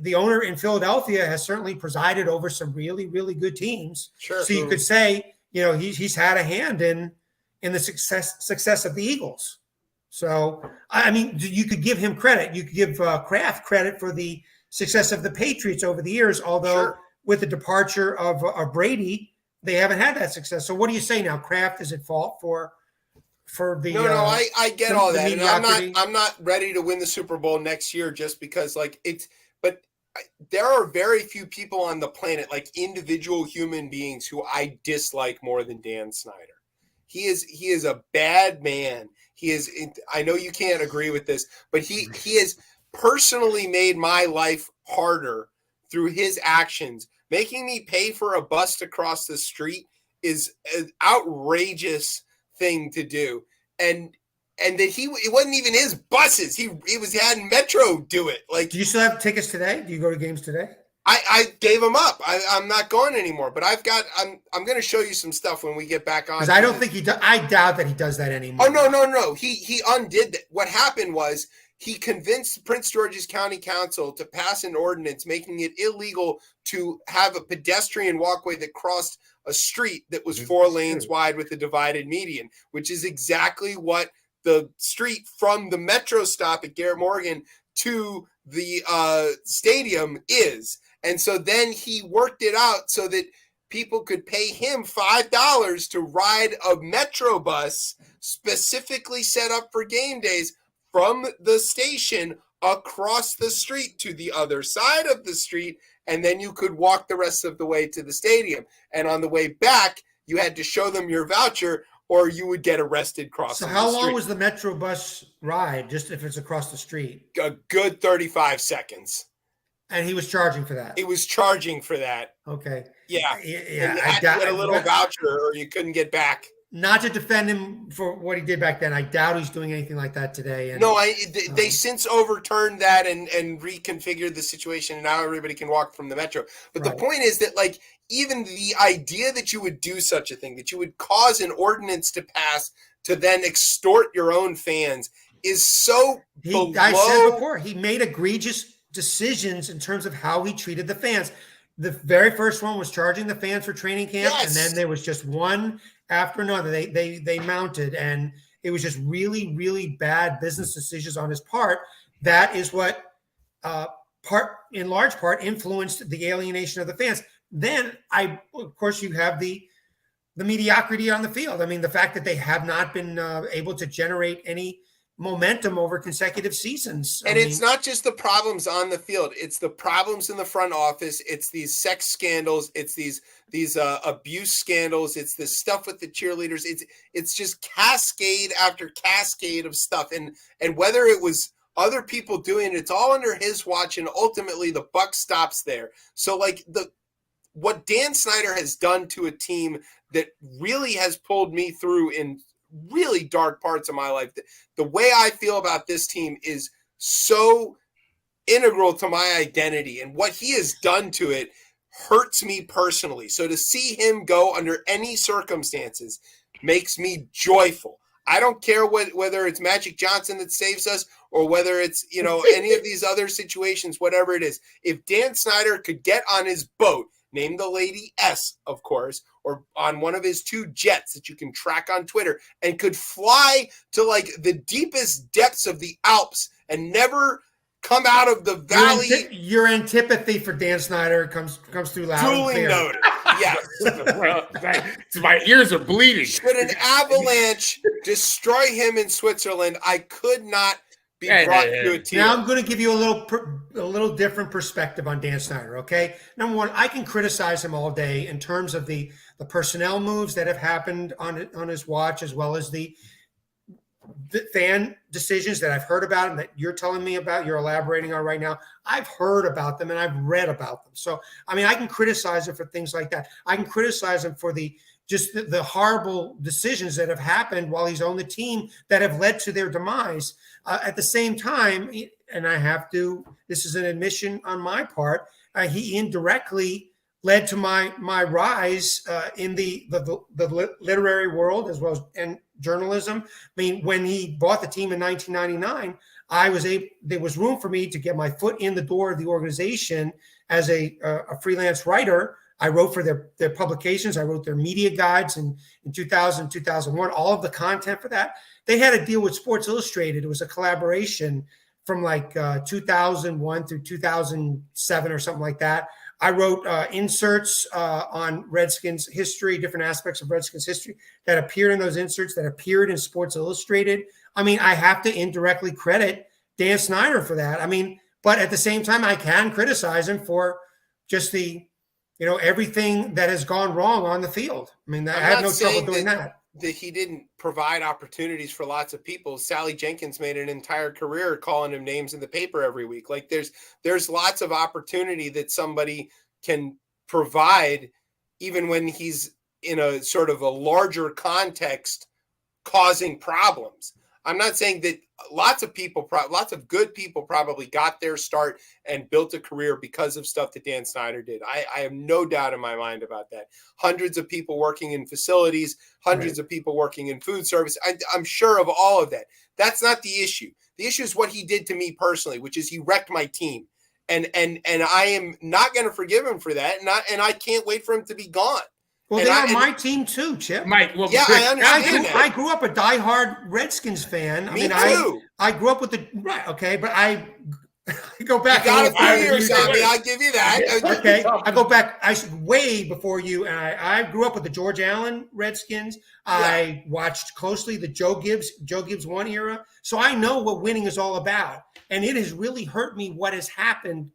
E: the owner in Philadelphia has certainly presided over some really, really good teams.
B: Sure.
E: So you could say, you know, he's had a hand in the success of the Eagles. So, I mean, you could give him credit. You could give Kraft credit for the success of the Patriots over the years, although with the departure of Brady, they haven't had that success. So what do you say now? Kraft is at fault for the
B: I get all that, and
E: mediocrity?
B: I'm not ready to win the Super Bowl next year just because but there are very few people on the planet, like individual human beings, who I dislike more than Dan Snyder. He is a bad man. I know you can't agree with this, but he has personally made my life harder through his actions. Making me pay for a bus to cross the street is an outrageous thing to do. And that it wasn't even his buses. He had Metro do it. Like,
E: do you still have tickets today? Do you go to games today?
B: I gave them up. I'm not going anymore. But I'm going to show you some stuff when we get back on.
E: Because I don't think he does. I doubt that he does that anymore.
B: Oh no. He undid that. What happened was he convinced Prince George's County Council to pass an ordinance making it illegal to have a pedestrian walkway that crossed a street that was 4 lanes wide with a divided median, which is exactly what the street from the Metro stop at Garrett Morgan to the stadium is. And so then he worked it out so that people could pay him $5 to ride a Metro bus specifically set up for game days from the station across the street to the other side of the street. And then you could walk the rest of the way to the stadium. And on the way back, you had to show them your voucher or you would get arrested crossing the street.
E: So how long was the Metro bus ride, just if it's across the street?
B: A good 35 seconds.
E: And he was charging for that?
B: He was charging for that.
E: Okay.
B: Yeah.
E: Yeah.
B: You had to get a little voucher or you couldn't get back.
E: Not to defend him for what he did back then. I doubt he's doing anything like that today. And,
B: no, they since overturned that and reconfigured the situation, and now everybody can walk from the Metro. But the point is that, like, even the idea that you would do such a thing, that you would cause an ordinance to pass to then extort your own fans, is so below.
E: I said before, he made egregious decisions in terms of how he treated the fans. The very first one was charging the fans for training camp, and then there was just one after another. They mounted, and it was just really, really bad business decisions on his part. That is what in large part influenced the alienation of the fans. Then of course you have the mediocrity on the field. I mean, the fact that they have not been able to generate any momentum over consecutive seasons.
B: And it's not just the problems on the field. It's the problems in the front office. It's these sex scandals. It's these abuse scandals. It's this stuff with the cheerleaders. It's just cascade after cascade of stuff. And whether it was other people doing it, it's all under his watch. And ultimately the buck stops there. So like what Dan Snyder has done to a team that really has pulled me through in really dark parts of my life. The way I feel about this team is so integral to my identity, and what he has done to it hurts me personally. So to see him go under any circumstances makes me joyful. I don't care whether it's Magic Johnson that saves us or whether it's, any of these other situations, whatever it is. If Dan Snyder could get on his boat, named the Lady S, of course, or on one of his 2 jets that you can track on Twitter, and could fly to like the deepest depths of the Alps and never come out of the valley.
E: Your antipathy for Dan Snyder comes through loud and clear.
B: Noted.
A: Yes. My ears are bleeding.
B: Should an avalanche destroy him in Switzerland, I could not be brought to a tear.
E: Now I'm going to give you a little different perspective on Dan Snyder. Okay, number one, I can criticize him all day in terms of the personnel moves that have happened on his watch, as well as the fan decisions that I've heard about and that you're telling me about, you're elaborating on right now. I've heard about them and I've read about them. So, I mean, I can criticize him for things like that. I can criticize him for the horrible decisions that have happened while he's on the team that have led to their demise. At the same time, and I have to, this is an admission on my part, he indirectly led to my rise in the literary world as well as and journalism. I mean, when he bought the team in 1999, there was room for me to get my foot in the door of the organization as a freelance writer. I wrote for their publications. I wrote their media guides in 2000, 2001, all of the content for that. They had a deal with Sports Illustrated. It was a collaboration from like 2001 through 2007 or something like that. I wrote inserts on Redskins history, different aspects of Redskins history that appeared in those inserts, that appeared in Sports Illustrated. I mean, I have to indirectly credit Dan Snyder for that. I mean, but at the same time, I can criticize him for just everything that has gone wrong on the field. I mean, I have no trouble doing that.
B: That he didn't provide opportunities for lots of people. Sally Jenkins made an entire career calling him names in the paper every week. Like there's lots of opportunity that somebody can provide, even when he's in a sort of a larger context causing problems. I'm not saying that lots of good people probably got their start and built a career because of stuff that Dan Snyder did. I have no doubt in my mind about that. Hundreds of people working in facilities, hundreds of people working in food service. I'm sure of all of that. That's not the issue. The issue is what he did to me personally, which is he wrecked my team. And I am not going to forgive him for that. And I can't wait for him to be gone.
E: Well, they are my team too, Chip.
A: Mike, well,
B: yeah, I understand
E: I grew up a diehard Redskins fan.
B: Me too.
E: I grew up with but I go back.
B: You got a few years on me. I'll give you that.
E: Okay, I go back. Way before you. And I grew up with the George Allen Redskins. I watched closely the Joe Gibbs 1 era. So I know what winning is all about, and it has really hurt me what has happened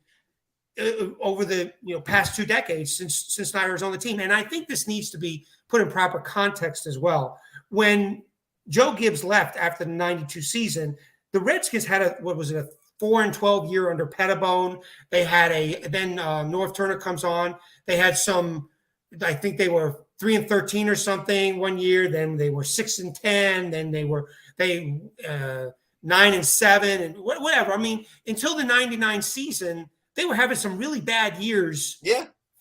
E: over the past 2 decades since Snyder was on the team. And I think this needs to be put in proper context as well. When Joe Gibbs left after the 92 season, the Redskins had a 4-12 year under Pettibone. They had then North Turner comes on. They had I think they were 3-13 or something one year. Then they were 6-10. Then they 9-7 and whatever. I mean, until the 99 season, they were having some really bad years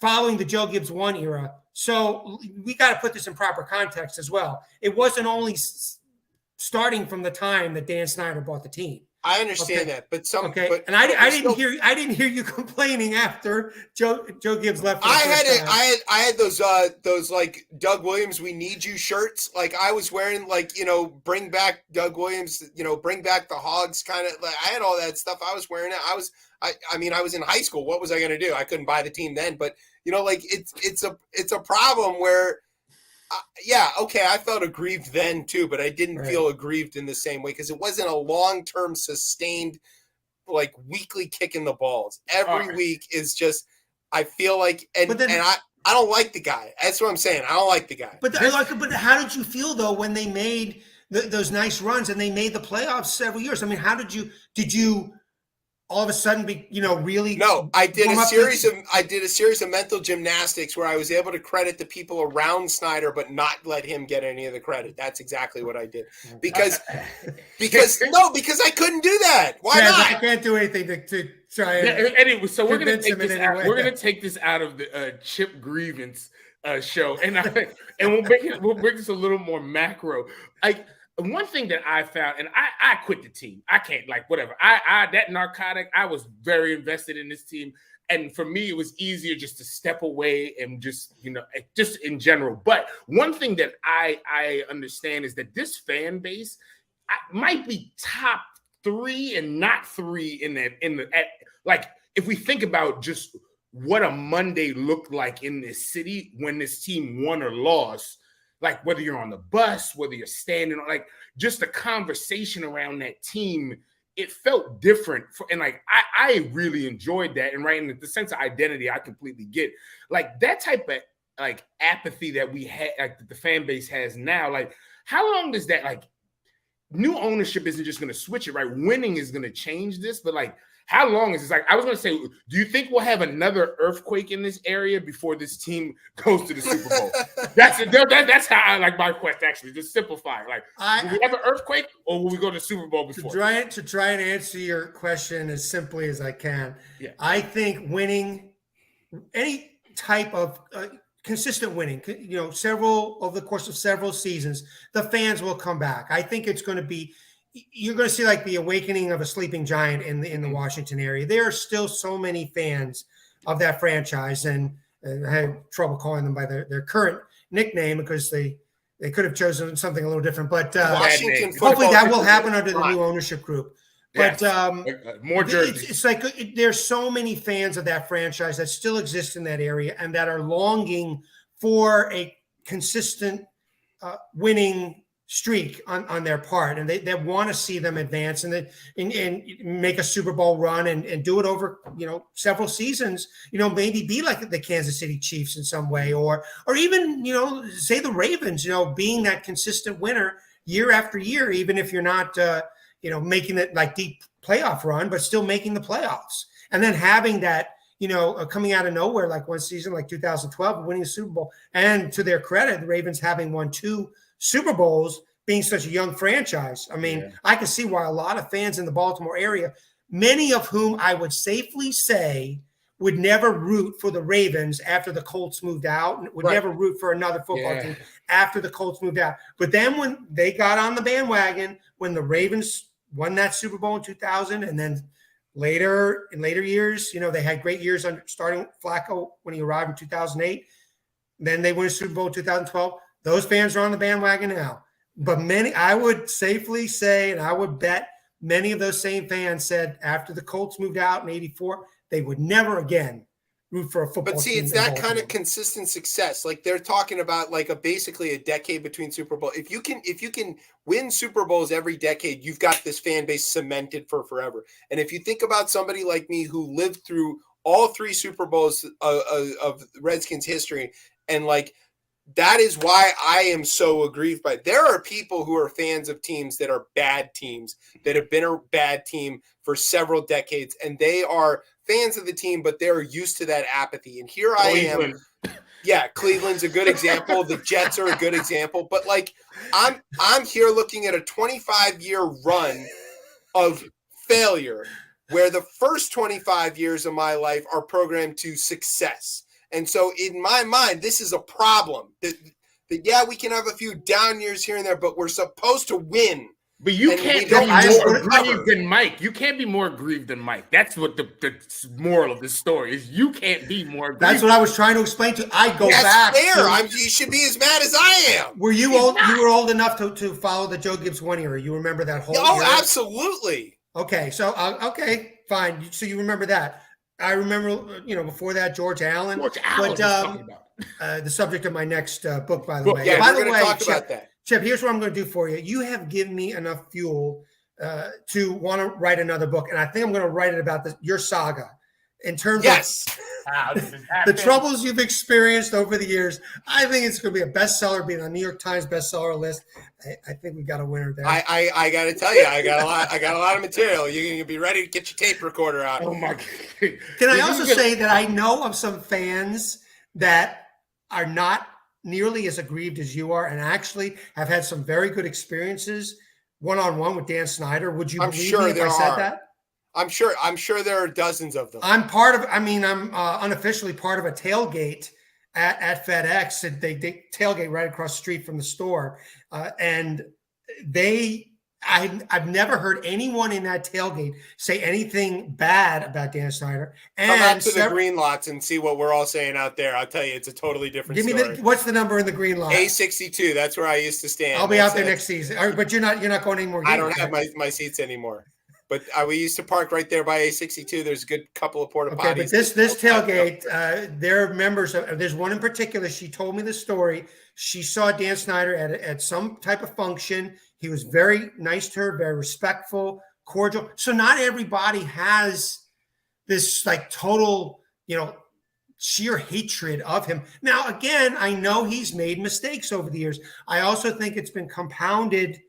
E: following the Joe Gibbs 1 era. So we got to put this in proper context as well. It wasn't only starting from the time that Dan Snyder bought the team.
B: I understand that, but
E: and I didn't hear you complaining after Joe Gibbs left.
B: I had those like Doug Williams, we need you shirts. Like I was wearing bring back Doug Williams, bring back the Hogs kind of. Like I had all that stuff. I was wearing it. I was in high school. What was I going to do? I couldn't buy the team then, but it's a problem where. I felt aggrieved then too, but I didn't feel aggrieved in the same way because it wasn't a long-term sustained, like weekly kick in the balls. Every week is just, I feel like, and I don't like the guy. That's what I'm saying. I don't like the guy.
E: But how did you feel though when they made those nice runs and they made the playoffs several years? I mean, did you all of a sudden be, really?
B: No, I did a series of mental gymnastics where I was able to credit the people around Snyder, but not let him get any of the credit. That's exactly what I did. Because I couldn't do that. Why not?
E: I can't do anything to try.
A: Anyway, so we're going to take this out. We're going to take this out of the Chip grievance show, and we'll bring this a little more macro. One thing that I found, and I quit the team. I can't, whatever. That narcotic, I was very invested in this team. And for me, it was easier just to step away and just in general. But one thing that I understand is that this fan base might be top 3 and not 3 if we think about just what a Monday looked like in this city when this team won or lost. Like whether you're on the bus, whether you're standing on, just the conversation around that team, it felt different. I really enjoyed that. And in the sense of identity, I completely get that type like apathy that we had, like the fan base has now. Like, how long does that, like, new ownership isn't just going to switch it, right? Winning is going to change this, but like, how long is this? Like, I was going to say, do you think we'll have another earthquake in this area before this team goes to the Super Bowl? That's how I like my question, actually. Just simplify. Like, will we have an earthquake or will we go to the Super Bowl before?
E: To try and answer your question as simply as I can,
A: yeah.
E: I think winning, any type of consistent winning, over the course of several seasons, the fans will come back. I think it's going to be, you're going to see like the awakening of a sleeping giant in the Washington area. There are still so many fans of that franchise, and I had trouble calling them by their current nickname because they could have chosen something a little different. But hopefully that will happen under the new ownership group. But
A: more jerseys.
E: It's like there's so many fans of that franchise that still exist in that area and that are longing for a consistent winning streak on their part, and they want to see them advance and make a Super Bowl run and do it over several seasons. Maybe be like the Kansas City Chiefs in some way, or even say the Ravens. Being that consistent winner year after year, even if you're not making it like deep playoff run, but still making the playoffs, and then having that coming out of nowhere like one season like 2012 winning a Super Bowl. And to their credit, the Ravens having won 2 Super Bowls, being such a young franchise. I mean, I can see why a lot of fans in the Baltimore area, many of whom I would safely say would never root for the Ravens after the Colts moved out, and would never root for another football team after the Colts moved out. But then when they got on the bandwagon, when the Ravens won that Super Bowl in 2000, and then in later years, they had great years under starting Flacco when he arrived in 2008. Then they won a Super Bowl in 2012. Those fans are on the bandwagon now. But I would safely say, and I would bet many of those same fans said after the Colts moved out in 84, they would never again root for a football team.
B: But see, it's that kind of consistent success. Like they're talking about like basically a decade between Super Bowl. If you can win Super Bowls every decade, you've got this fan base cemented for forever. And if you think about somebody like me who lived through all 3 Super Bowls of Redskins history, and like, that is why I am so aggrieved by it. There are people who are fans of teams that are bad teams, that have been a bad team for several decades, and they are fans of the team, but they're used to that apathy. And here I am. Yeah, Cleveland's a good example. The Jets are a good example. But like, I'm here looking at a 25-year run of failure where the first 25 years of my life are programmed to success. And so in my mind, this is a problem that we can have a few down years here and there, but we're supposed to win.
A: But you can't be more aggrieved than Mike. You can't be more aggrieved than Mike. That's what the moral of this story is. You can't be more aggrieved.
E: That's what I was trying to explain to you. I go back.
B: Fair. You should be as mad as I am.
E: Were you old? You were old enough to follow the Joe Gibbs 1 era. You remember that whole era?
B: Absolutely.
E: Okay. So, okay, fine. So you remember that. I remember, before that, George Allen. But the subject of my next book, by the way.
B: Yeah,
E: by
B: we're
E: the way,
B: talk about that.
E: Chip, here's what I'm going to do for you. You have given me enough fuel to want to write another book, and I think I'm going to write it about your saga in terms of the troubles you've experienced over the years. I think it's going to be a bestseller, being on the New York Times bestseller list. I think we got a winner there.
B: I got to tell you, I got a lot of material. You're going to be ready to get your tape recorder out.
A: Oh my God!
E: Can I also say that I know of some fans that are not nearly as aggrieved as you are, and actually have had some very good experiences one-on-one with Dan Snyder. Would you believe me if I said that?
B: I'm sure there are dozens of them.
E: I'm unofficially part of a tailgate at FedEx. And they tailgate right across the street from the store. And I've never heard anyone in that tailgate say anything bad about Dan Snyder. And
B: come out to the green lots and see what we're all saying out there. I'll tell you, it's a totally different story.
E: What's the number in the green lot?
B: A62. That's where I used to stand.
E: I'll be out there next season. But you're not going anymore.
B: I don't have my seats anymore. But we used to park right there by A62. There's a good couple of porta potties.
E: Okay, but this tailgate, they're members of. There's one in particular. She told me the story. She saw Dan Snyder at some type of function. He was very nice to her, very respectful, cordial. So not everybody has this like total, sheer hatred of him. Now, again, I know he's made mistakes over the years. I also think it's been compounded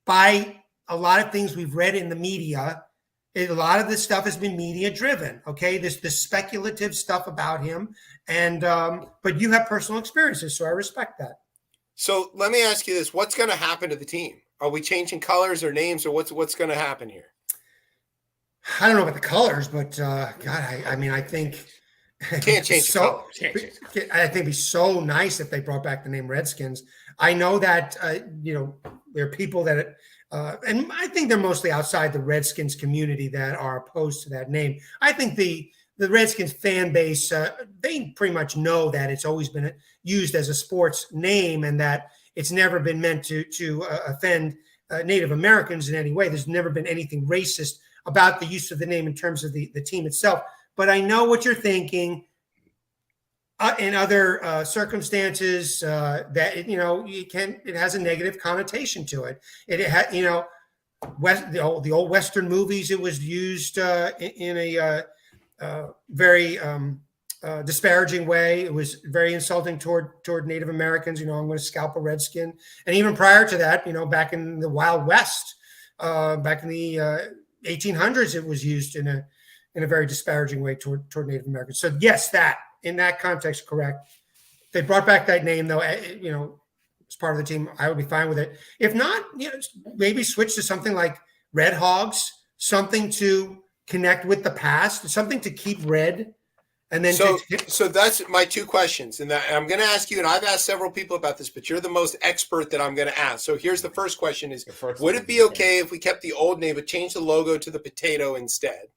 E: by a lot of things we've read in the media. A lot of this stuff has been media driven. Okay, this speculative stuff about him, and but you have personal experiences, so I respect that.
B: So let me ask you this: what's going to happen to the team? Are we changing colors or names, or what's going to happen here?
E: I don't know about the colors, but God, I think
B: can't change the colors.
E: I think it'd be so nice if they brought back the name Redskins. I know that there are people that. And I think they're mostly outside the Redskins community that are opposed to that name. I think the Redskins fan base, they pretty much know that it's always been used as a sports name and that it's never been meant to offend Native Americans in any way. There's never been anything racist about the use of the name in terms of the team itself. But I know what you're thinking. In other circumstances, that it has a negative connotation to it. The old Western movies, it was used in a very disparaging way. It was very insulting toward Native Americans. I'm going to scalp a redskin. And even prior to that, back in the Wild West, back in the 1800s, it was used in a very disparaging way toward Native Americans. So yes, that. In that context, correct. If they brought back that name, though, as part of the team, I would be fine with it. If not, maybe switch to something like Red Hogs, something to connect with the past, something to keep red. And then
B: so that's my two questions. And I'm going to ask you, and I've asked several people about this, but you're the most expert that I'm going to ask. So here's the first question is, would it be okay if we kept the old name but changed the logo to the potato instead?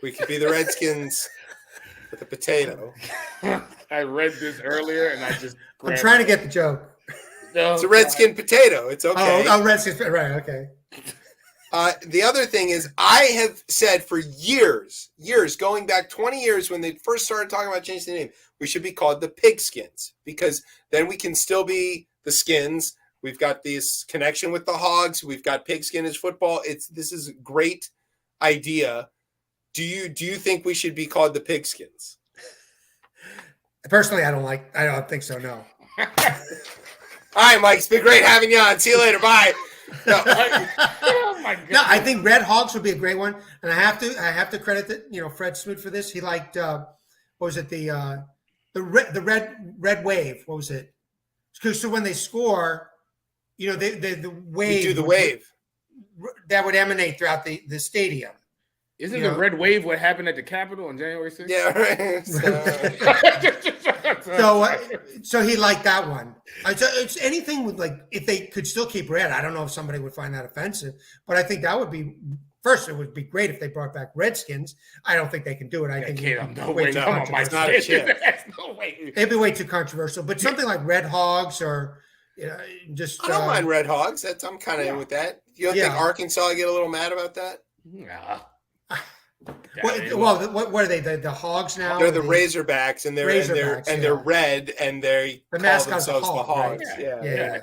B: We could be the Redskins with a potato.
A: I read this earlier, and I just.
E: I'm trying to get the joke.
B: It's a Redskin potato. It's okay.
E: Oh, Redskins, right? Okay.
B: The other thing is, I have said for years, going back 20 years when they first started talking about changing the name, we should be called the Pigskins because then we can still be the Skins. We've got this connection with the Hogs. We've got pigskin as football. This is a great idea. Do you think we should be called the Pigskins?
E: Personally, I don't think so. No.
B: All right, Mike. It's been great having you on. See you later. Bye. No.
A: Oh my God.
E: No, I think Red Hogs would be a great one, and I have to credit Fred Smoot for this. He liked what was it the red wave? What was it? So when they score, the wave.
B: You do the wave
E: that would emanate throughout the stadium.
A: Isn't the red wave what happened at the Capitol on January 6th?
B: Yeah, right.
E: So he liked that one. It's anything with if they could still keep red. I don't know if somebody would find that offensive, but I think that would be first. It would be great if they brought back Redskins. I don't think they can do it. I think
A: no way. Come on, Mike.
B: Not a chip.
A: No way.
E: It'd be way too controversial. But something like Red Hogs or just.
B: I don't mind Red Hogs. I'm kind of in with that. You don't think Arkansas get a little mad about that?
A: Yeah.
E: What are they? The Hogs now?
B: They're the Razorbacks, and they're red, and they
E: the
B: call
E: mascot's
B: themselves the Hogs.
E: Right?
B: Yeah.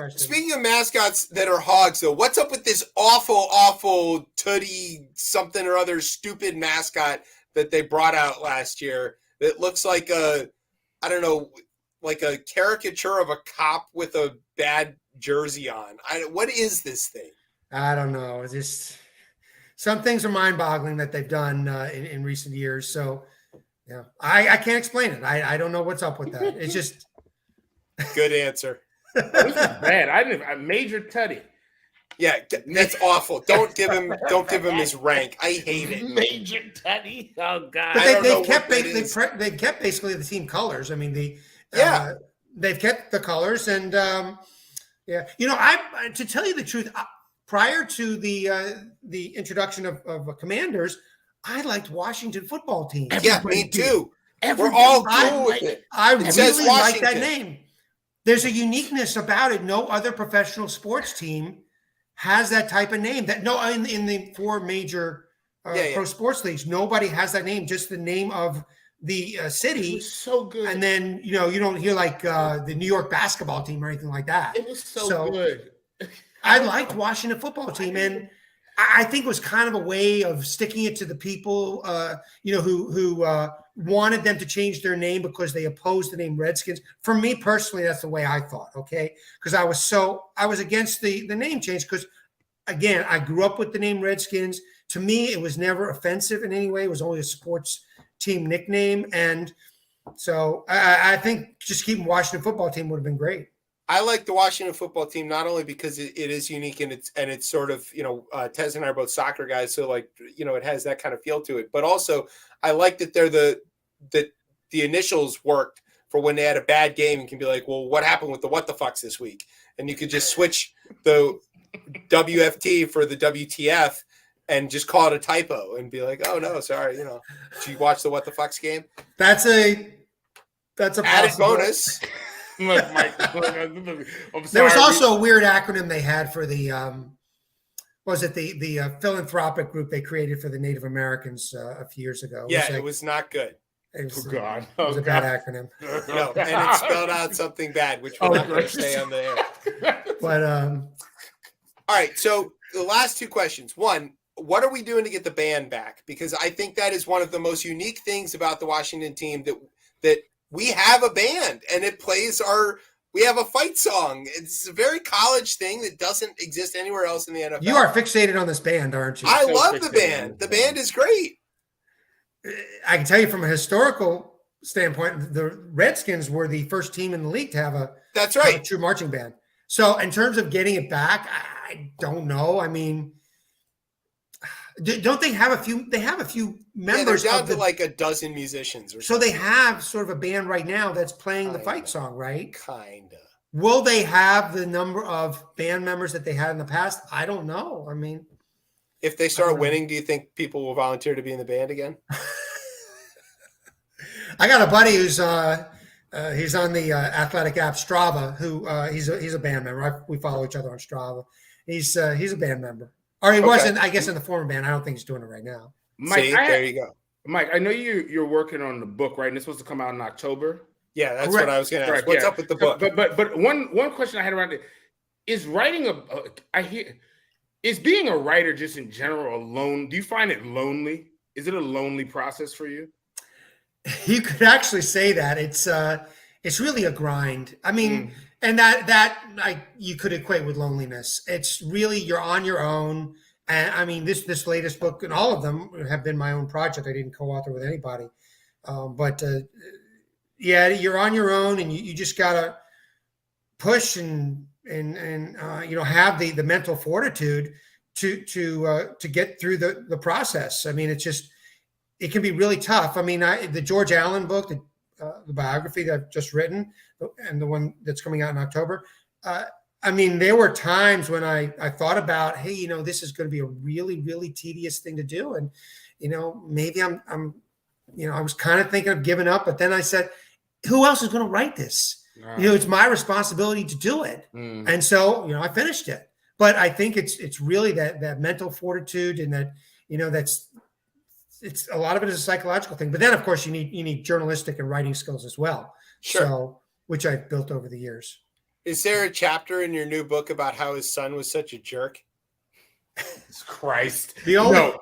B: Speaking of mascots that are Hogs, though, what's up with this awful Tootie something or other stupid mascot that they brought out last year? That looks like like a caricature of a cop with a bad jersey on. What is this thing?
E: I don't know. It's just some things are mind-boggling that they've done in recent years. So, I can't explain it. I don't know what's up with that. It's just
B: good answer.
A: This is bad. I Major Tutty.
B: Yeah, that's awful. Don't give him his rank. I hate it.
A: Major Tutty. Oh God.
E: But they've kept basically the team colors. I mean they've kept the colors and to tell you the truth, prior to the introduction of Commanders, I liked Washington football team.
B: Me too. We're all cool with it.
E: I really like that name. There's a uniqueness about it. No other professional sports team has that type of name. In the four major pro sports leagues, nobody has that name. Just the name of the city.
A: So good.
E: And then you don't hear like the New York basketball team or anything like that.
A: It was so good.
E: I liked Washington football team, and I think it was kind of a way of sticking it to the people, who wanted them to change their name because they opposed the name Redskins. For me personally, that's the way I thought. Okay, because I was against the name change because, again, I grew up with the name Redskins. To me, it was never offensive in any way. It was only a sports team nickname, and so I think just keeping Washington football team would have been great.
B: I like the Washington football team not only because it is unique and it's sort of, Tez and I are both soccer guys, so it has that kind of feel to it. But also, I like that the initials worked for when they had a bad game and can be like, well, what happened with the what the fucks this week? And you could just switch the WFT for the WTF and just call it a typo and be like, oh no, sorry, did you watch the what the fucks game?
E: That's a
B: added bonus.
A: Mike,
E: there was also a weird acronym they had for the the philanthropic group they created for the Native Americans a few years ago.
B: It was not good.
E: It was,
A: God.
E: It was a bad acronym.
B: No, and it spelled out something bad, which we're not going to stay on the air.
E: But
B: all right, so the last two questions. One, what are we doing to get the band back? Because I think that is one of the most unique things about the Washington team that we have a band and it plays we have a fight song. It's a very college thing that doesn't exist anywhere else in the NFL.
E: You are fixated on this band, aren't you?
B: I love the band. The band is great.
E: I can tell you from a historical standpoint, the Redskins were the first team in the league to have a true marching band. So in terms of getting it back, I don't know. I mean, don't they have a few? They have a few members.
B: They're down to like a dozen musicians.
E: So they have sort of a band right now that's playing the fight song, right?
B: Kinda.
E: Will they have the number of band members that they had in the past? I don't know. I mean,
B: if they start winning, do you think people will volunteer to be in the band again?
E: I got a buddy who's he's on the athletic app Strava. Who he's a band member. We follow each other on Strava. He's a band member. Or he wasn't, I guess, in the former band. I don't think he's doing it right now.
A: Mike,
B: there you go.
A: Mike, I know you're working on the book, right? And it's supposed to come out in October.
B: Yeah, that's what I was going to ask. What's up with the book?
A: But one question I had around it is writing is being a writer just in general alone. Do you find it lonely? Is it a lonely process for you?
E: You could actually say that it's really a grind. I mean. And that you could equate with loneliness. It's really you're on your own. And I mean, this latest book and all of them have been my own project. I didn't co-author with anybody. You're on your own, and you just gotta push and have the mental fortitude to get through the process. I mean, it can be really tough. I mean, the George Allen book, the biography that I've just written and the one that's coming out in October. I mean, there were times when I thought about, hey, this is going to be a really, really tedious thing to do. And, maybe I was kind of thinking of giving up, but then I said, who else is going to write this? It's my responsibility to do it. And so, I finished it, but I think it's really that mental fortitude and that, it's a lot of it is a psychological thing, but then of course you need journalistic and writing skills as well.
B: Sure.
E: So, which I've built over the years.
B: Is there a chapter in your new book about how his son was such a jerk?
A: Christ.
E: The only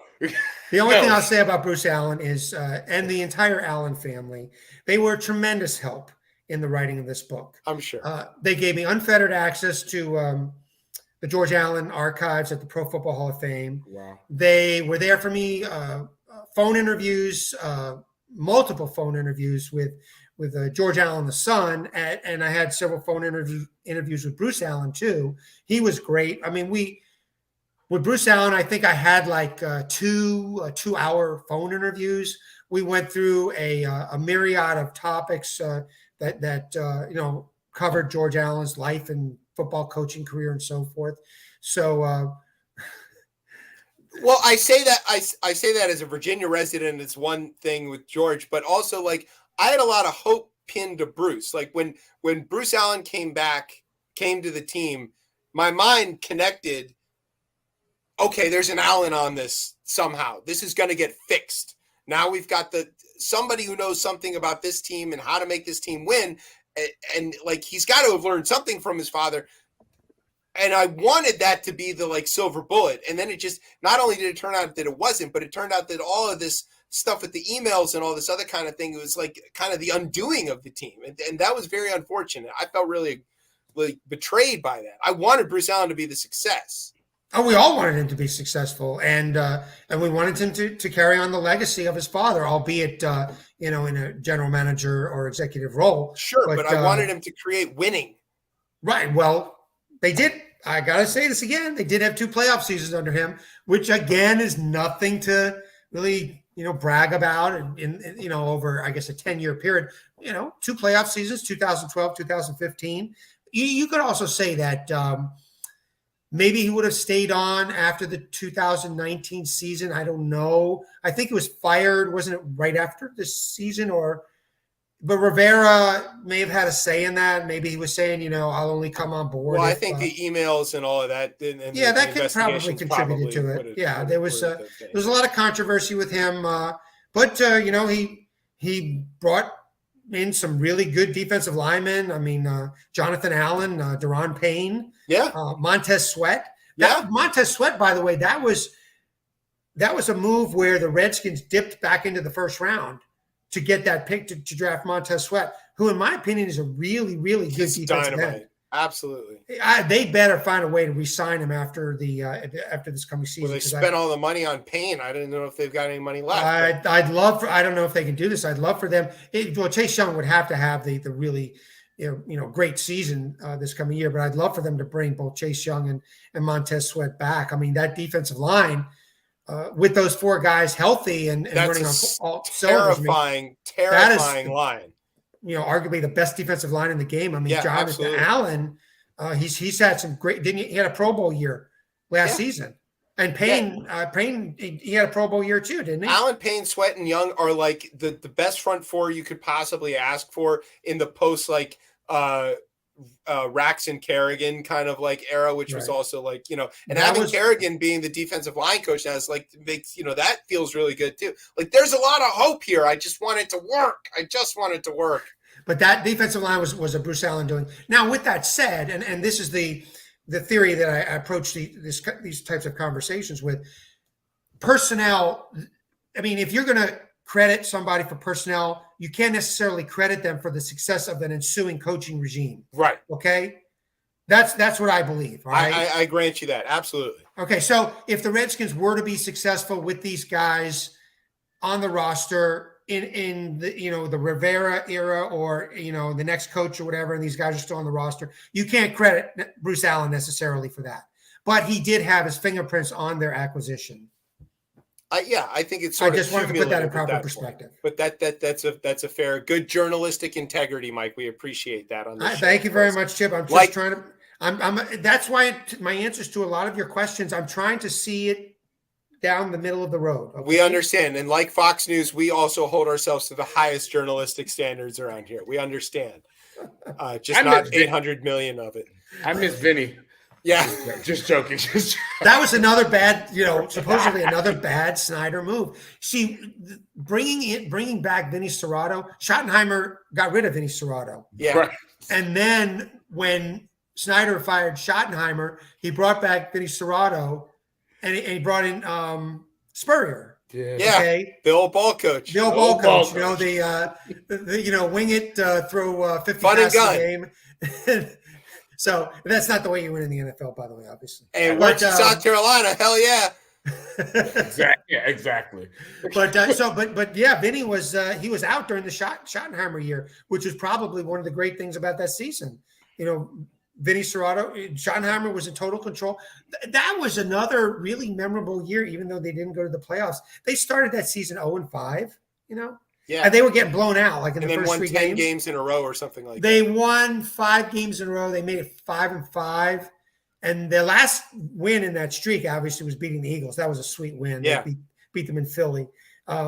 E: thing I'll say about Bruce Allen is, and the entire Allen family, they were a tremendous help in the writing of this book.
B: I'm sure.
E: They gave me unfettered access to the George Allen archives at the Pro Football Hall of Fame.
A: Wow.
E: They were there for me, phone interviews, multiple phone interviews with George Allen, the son, and I had several phone interviews with Bruce Allen too. He was great. I mean, with Bruce Allen, I think I had like 2-hour phone interviews. We went through a myriad of topics that covered George Allen's life and football coaching career and so forth. So,
B: well, I say that as a Virginia resident, it's one thing with George, but also like I had a lot of hope pinned to Bruce. Like when Bruce Allen came to the team, my mind connected. Okay, there's an Allen on this somehow. This is going to get fixed. Now we've got somebody who knows something about this team and how to make this team win. And like, he's got to have learned something from his father. And I wanted that to be the like silver bullet. And then it just, not only did it turn out that it wasn't, but it turned out that all of this stuff with the emails and all this other kind of thing, it was like kind of the undoing of the team. And that was very unfortunate. I felt really betrayed by that. I wanted Bruce Allen to be the success.
E: Oh, we all wanted him to be successful, and we wanted him to carry on the legacy of his father, albeit in a general manager or executive role.
B: Sure, but I wanted him to create winning.
E: Right. Well, they did. I gotta say this again. They did have 2 playoff seasons under him, which again is nothing to really brag about. In over, I guess, a 10-year period. 2 playoff seasons, 2012, 2015. You could also say that. Maybe he would have stayed on after the 2019 season. I don't know. I think he was fired. Wasn't it right after this season? But Rivera may have had a say in that. Maybe he was saying, I'll only come on board.
B: Well, I think the emails and all of that.
E: That could probably contributed to it. Yeah, there was a lot of controversy with him. But he brought in some really good defensive linemen. I mean, Jonathan Allen, Deron Payne, Montez Sweat. Montez Sweat, by the way, that was a move where the Redskins dipped back into the first round to get that pick to draft Montez Sweat, who, in my opinion, is a really, really good defensive end.
B: Absolutely.
E: They better find a way to re-sign him after this coming season.
B: Well, they spent all the money on Payne. I didn't know if they've got any money left.
E: I don't know if they can do this. I'd love for them. Chase Young would have to have the really great season this coming year, but I'd love for them to bring both Chase Young and Montez Sweat back. I mean, that defensive line with those 4 guys healthy and running on all
B: terrifying line.
E: Arguably the best defensive line in the game. I mean, Jonathan Allen, he's had some great. He had a Pro Bowl year last season, and Payne, he had a Pro Bowl year too, didn't he?
B: Allen, Payne, Sweat, and Young are like the best front 4 you could possibly ask for in the post Rax and Kerrigan kind of like era, which was also like, and having Kerrigan being the defensive line coach now is like makes, that feels really good too. Like there's a lot of hope here. I just want it to work.
E: But that defensive line was a Bruce Allen doing. Now, with that said, and this is the theory that I approach these types of conversations with personnel. I mean, if you're going to credit somebody for personnel, you can't necessarily credit them for the success of an ensuing coaching regime.
B: Right.
E: Okay. That's what I believe. Right.
B: I grant you that. Absolutely.
E: Okay. So if the Redskins were to be successful with these guys on the roster in the, the Rivera era or, the next coach or whatever, and these guys are still on the roster, you can't credit Bruce Allen necessarily for that, but he did have his fingerprints on their acquisition.
B: I think it's.
E: I just wanted to put that in proper perspective.
B: But that's a fair, good journalistic integrity, Mike. We appreciate that on this show.
E: Thank you very much, Chip. I'm just trying to. That's why my answers to a lot of your questions, I'm trying to see it down the middle of the road. Okay?
B: We understand, and like Fox News, we also hold ourselves to the highest journalistic standards around here. We understand, just not 800 million of it.
A: I miss Vinny.
B: Yeah,
A: just joking.
E: That was another bad, supposedly another bad Snyder move. See, bringing back Vinny Serrato, Schottenheimer got rid of Vinny Serrato.
B: Yeah,
A: right.
E: And then when Snyder fired Schottenheimer, he brought back Vinny Serrato, and he brought in Spurrier.
B: Yeah,
E: okay?
B: The old ball coach.
E: The old ball coach. The wing it, throw 50 passes a game. So that's not the way you win in the NFL, by the way, obviously.
B: And went to South Carolina, hell yeah.
A: Exactly.
B: But
E: yeah, Vinny was he was out during the Schottenheimer year, which was probably one of the great things about that season. Vinny Serrato, Schottenheimer was in total control. That was another really memorable year, even though they didn't go to the playoffs. They started that season 0-5,
B: Yeah,
E: and they were getting blown out like in
B: and
E: the
B: then
E: first
B: won
E: 3
B: 10
E: games.
B: games in a row or something like
E: They
B: that.
E: won 5 games in a row. They made it 5-5, and their last win in that streak obviously was beating the Eagles. That was a sweet win.
B: Yeah,
E: They beat them in Philly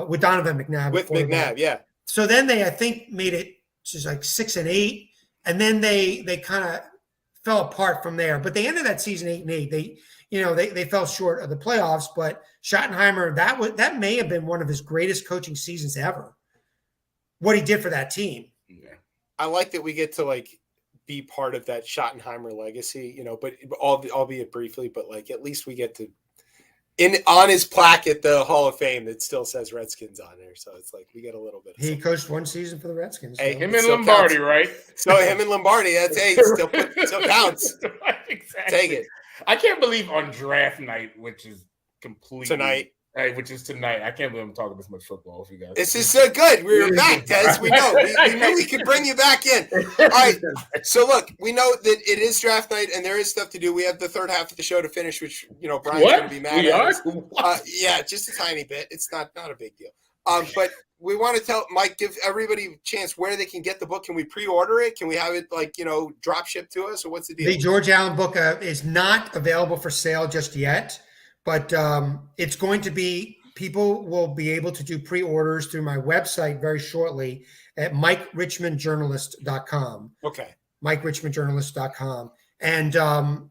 E: with Donovan McNabb.
B: With McNabb, yeah.
E: So then they, I think, made it just like 6-8, and then they kind of fell apart from there. But they ended that season 8-8. They fell short of the playoffs. But Schottenheimer, that may have been one of his greatest coaching seasons ever. What he did for that team.
B: Yeah. I like that we get to be part of that Schottenheimer legacy, but albeit briefly, but like at least we get to on his plaque at the Hall of Fame that still says Redskins on there. So it's like we get a little bit.
E: He coached one season for the Redskins.
B: Hey,
A: him and Lombardi,
B: counts.
A: right?
B: So him and Lombardi, that's still counts.
A: Exactly.
B: Take it.
A: I can't believe on draft night, which is completely
B: tonight.
A: Which is tonight. I can't believe I'm talking this much football with you guys.
B: This is so good. We were back, Des. We know. We knew we could bring you back in. All right. So look, we know that it is draft night and there is stuff to do. We have the third half of the show to finish, which Brian's going to be mad at us. Yeah, just a tiny bit. It's not a big deal. But we want to tell Mike, give everybody a chance where they can get the book. Can we pre-order it? Can we have it drop shipped to us, or what's the deal?
E: The George Allen book is not available for sale just yet, but it's going to be. People will be able to do pre-orders through my website very shortly at MikeRichmondJournalist.com.
B: Okay.
E: MikeRichmondJournalist.com. And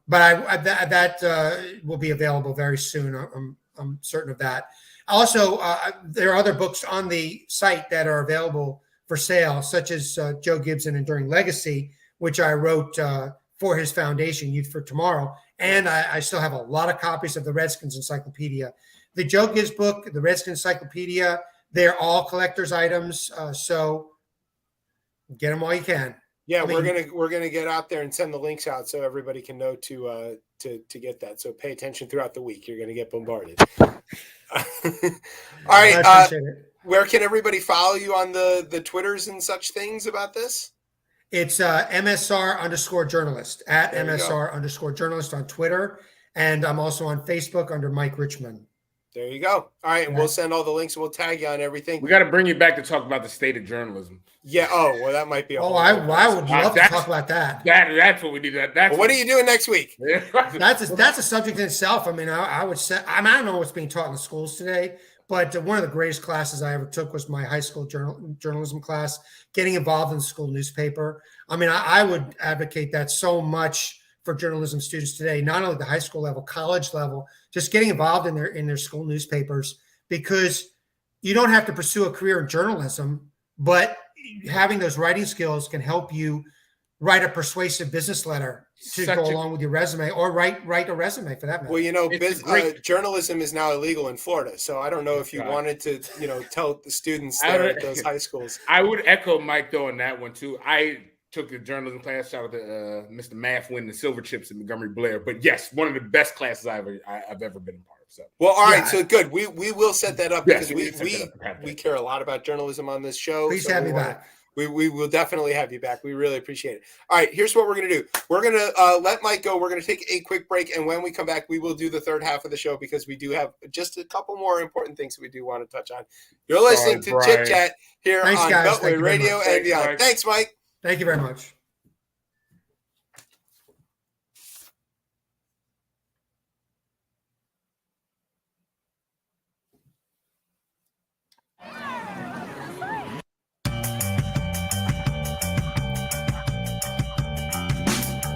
E: but that will be available very soon. I'm certain of that. Also, there are other books on the site that are available for sale, such as Joe Gibson Enduring Legacy, which I wrote for his foundation, Youth for Tomorrow. And I still have a lot of copies of the Redskins Encyclopedia. The Joe Gibbs book, the Redskins Encyclopedia, they're all collector's items. So get them while you can.
B: Yeah, we're gonna get out there and send the links out so everybody can know to get that. So pay attention throughout the week. You're gonna get bombarded. All right. Where can everybody follow you on the Twitters and such things about this?
E: It's MSR_journalist at MSR_journalist on Twitter. And I'm also on Facebook under Mike Richmond.
B: There you go. All right. And we'll send all the links and we'll tag you on everything.
A: We got to bring you back to talk about the state of journalism.
B: Yeah. Oh, well, that might be.
E: I would love to talk about that.
A: That's what we need.
B: What are you doing next week?
E: That's a subject in itself. I mean, I would say, I don't know what's being taught in the schools today, but one of the greatest classes I ever took was my high school journalism class, getting involved in the school newspaper. I mean, I would advocate that so much for journalism students today, not only the high school level, college level, just getting involved in their school newspapers, because you don't have to pursue a career in journalism, but having those writing skills can help you write a persuasive business letter to go along with your resume, or write a resume for that matter.
B: Well, journalism is now illegal in Florida, so I don't know if you wanted to, tell the students there at those high schools.
A: I would echo Mike though on that one too. I took a journalism class. Shout out to Mr. Math winning the silver chips in Montgomery Blair. But yes, one of the best classes I've ever been a part of. So
B: all right, so good. We will set that up because we care a lot about journalism on this show.
E: Please have me back.
B: We will definitely have you back. We really appreciate it. All right, here's what we're going to do. We're going to let Mike go. We're going to take a quick break, and when we come back, we will do the third half of the show because we do have just a couple more important things that we do want to touch on. You're listening to Chip Chat here on Beltway Radio and beyond. Thanks, Mike.
E: Thank you very much.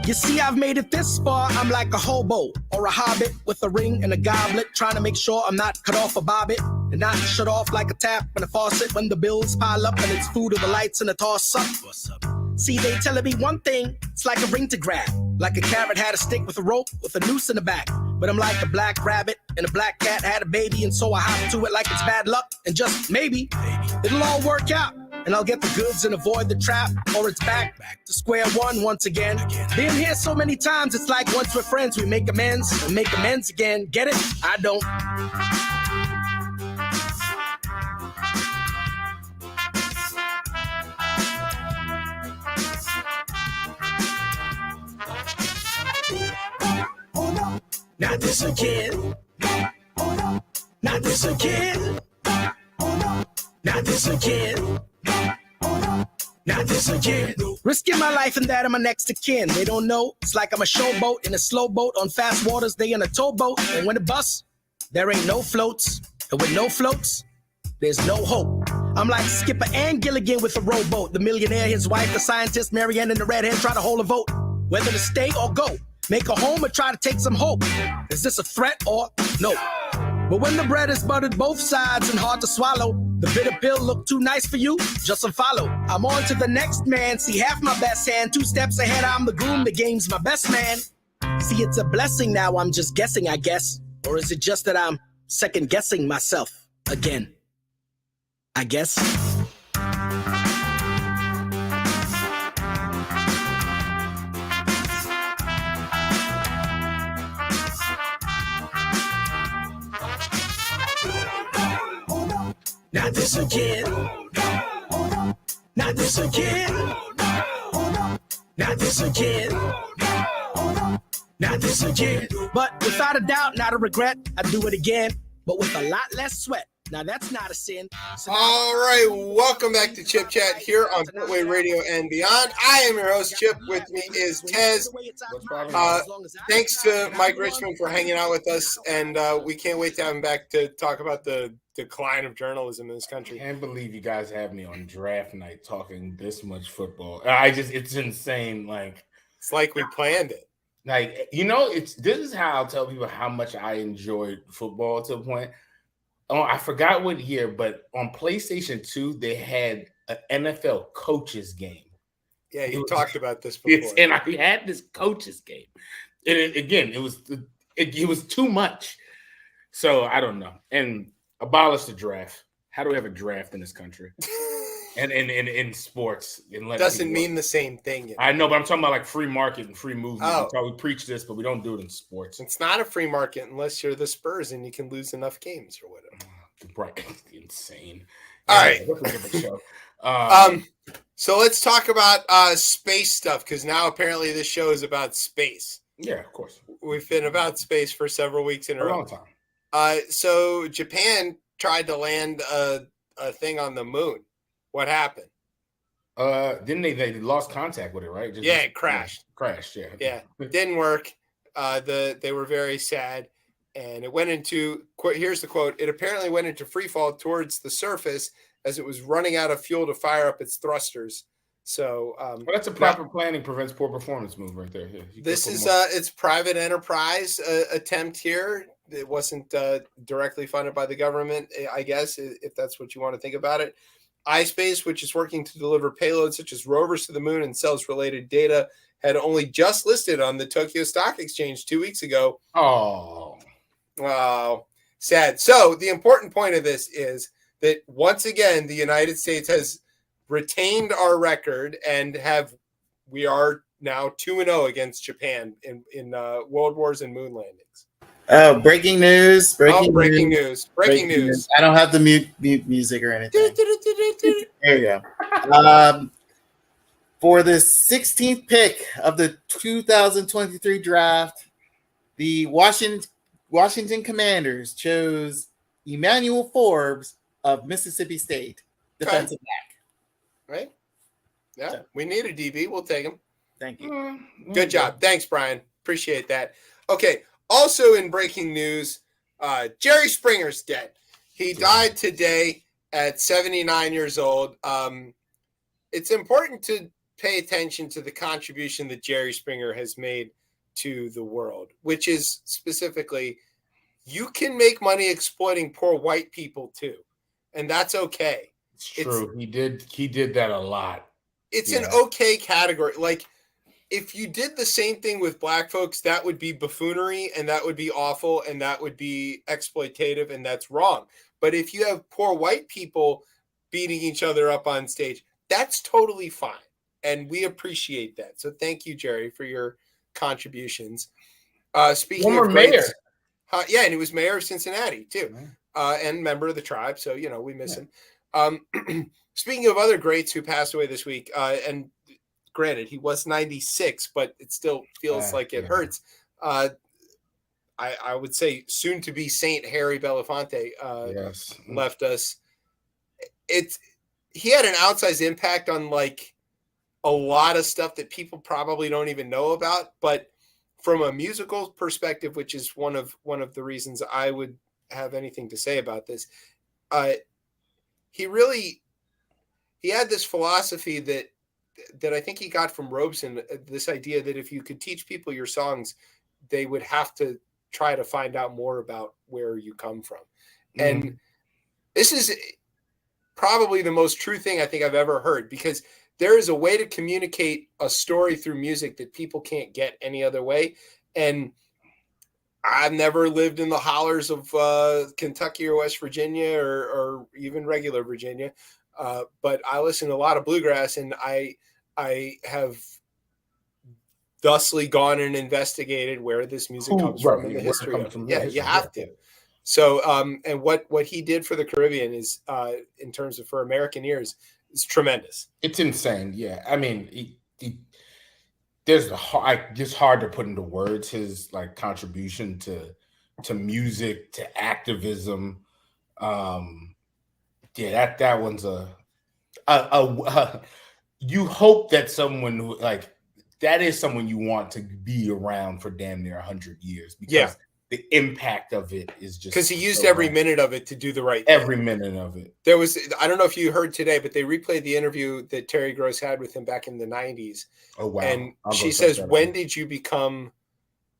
D: You see, I've made it this far. I'm like a hobo or a hobbit with a ring and a goblet, trying to make sure I'm not cut off a bobbit and not shut off like a tap and a faucet when the bills pile up and it's food or the lights and a toss up. What's up? See, they telling me one thing, it's like a ring to grab, like a carrot had a stick with a rope with a noose in the back. But I'm like a black rabbit and a black cat had a baby, and so I hop to it like it's bad luck, and just maybe it'll all work out. And I'll get the goods and avoid the trap, or it's back to square one once again. Been here so many times, it's like once we're friends, we make amends and make amends again. Get it? I don't. Not this again. Not this again. Not this again. Not this again. Risking my life and that of my next of kin. They don't know. It's like I'm a showboat in a slow boat on fast waters. They in a towboat. And when it busts, there ain't no floats. And with no floats, there's no hope. I'm like Skipper and Gilligan with a rowboat. The millionaire, his wife, the scientist, Marianne, and the redhead try to hold a vote. Whether to stay or go. Make a home or try to take some hope. Is this a threat or no? But when the bread is buttered both sides and hard to swallow, the bitter pill look too nice for you, just unfollow. I'm on to the next man, see half my best hand, 2 steps ahead, I'm the groom, the game's my best man. See, it's a blessing now, I'm just guessing, I guess. Or is it just that I'm second guessing myself again? I guess. Not this again. Not this again. Not this again. Not this again. But without a doubt, not a regret, I'd do it again, but with a lot less sweat. Now that's not a sin. So
B: All right, welcome back to Chip Chat here on Footway Radio and Beyond. I am your host, Chip. With me is Tez. Thanks to Mike Richmond for hanging out with us, and we can't wait to have him back to talk about the decline of journalism in this country.
A: I can't believe you guys have me on draft night talking this much football. It's insane.
B: It's like we planned it.
A: This is how I'll tell people how much I enjoyed football to a point. Oh, I forgot what year, but on PlayStation 2, they had an NFL coaches game.
B: Yeah, you talked about this before.
A: And I had this coaches game. And it was too much. So I don't know. And abolish the draft. How do we have a draft in this country? And in sports.
B: Doesn't mean the same thing.
A: I know, but I'm talking about like free market and free movement.
B: Oh.
A: We preach this, but we don't do it in sports.
B: It's not a free market unless you're the Spurs and you can lose enough games or whatever.
A: Right. Insane.
B: All right.
A: Show.
B: So let's talk about space stuff, because now apparently this show is about space.
A: Yeah, of course.
B: We've been about space for several weeks in a row.
A: long time.
B: So Japan tried to land a thing on the moon. What happened?
A: Didn't they lost contact with it, right?
B: It crashed.
A: Yeah.
B: It didn't work. They were very sad. And it went into, here's the quote, it apparently went into free fall towards the surface as it was running out of fuel to fire up its thrusters. So
A: that's a proper planning prevents poor performance move right there. Yeah,
B: this is it's private enterprise attempt here. It wasn't directly funded by the government, I guess, if that's what you want to think about it. iSpace, which is working to deliver payloads such as rovers to the moon and sells related data, had only just listed on the Tokyo Stock Exchange 2 weeks ago.
A: Oh,
B: wow. Sad. So the important point of this is that once again, the United States has retained our record and we are now 2-0 against Japan in world wars and moon landings.
F: Oh, breaking news. Breaking
B: news.
F: I don't have the mute music or anything. There you go. For the 16th pick of the 2023 draft, the Washington Commanders chose Emmanuel Forbes of Mississippi State, defensive back.
B: Right? Yeah, we need a DB. We'll take him.
F: Thank you.
B: Good job. Thanks, Brian. Appreciate that. Okay. Also in breaking news, Jerry Springer's dead. He died today at 79 years old. It's important to pay attention to the contribution that Jerry Springer has made to the world, which is specifically, you can make money exploiting poor white people too. And that's okay.
A: It's true. He did that a lot.
B: It's an okay category. Like, if you did the same thing with black folks, that would be buffoonery and that would be awful and that would be exploitative and that's wrong. But if you have poor white people beating each other up on stage, that's totally fine. And we appreciate that. So thank you, Jerry, for your contributions. Speaking
A: Former
B: of
A: mayor.
B: and he was mayor of Cincinnati too, and member of the tribe. So, we miss him. Speaking of other greats who passed away this week, and granted, he was 96, but it still feels like it hurts. I would say soon to be Saint Harry Belafonte left us. He had an outsized impact on like a lot of stuff that people probably don't even know about, but from a musical perspective, which is one of the reasons I would have anything to say about this, he had this philosophy that I think he got from Robeson, this idea that if you could teach people your songs, they would have to try to find out more about where you come from.
A: Mm-hmm.
B: And this is probably the most true thing I think I've ever heard, because there is a way to communicate a story through music that people can't get any other way. And I've never lived in the hollers of Kentucky or West Virginia or even regular Virginia, but I listen to a lot of bluegrass, and I have thusly gone and investigated where this music comes from and the history of it. Yeah, you have to. So, and what he did for the Caribbean is, in terms of for American ears, is tremendous.
A: It's insane. Yeah, I mean, there's just hard to put into words his like contribution to music, to activism. Yeah, that one's a you hope that someone who like that is someone you want to be around for damn near 100 years, because the impact of it is just
B: because he used every minute of it to do the right thing.
A: Every minute of it.
B: There was, I don't know if you heard today, but they replayed the interview that Terry Gross had with him back in the 90s.
A: Oh, wow.
B: And she says, when did you become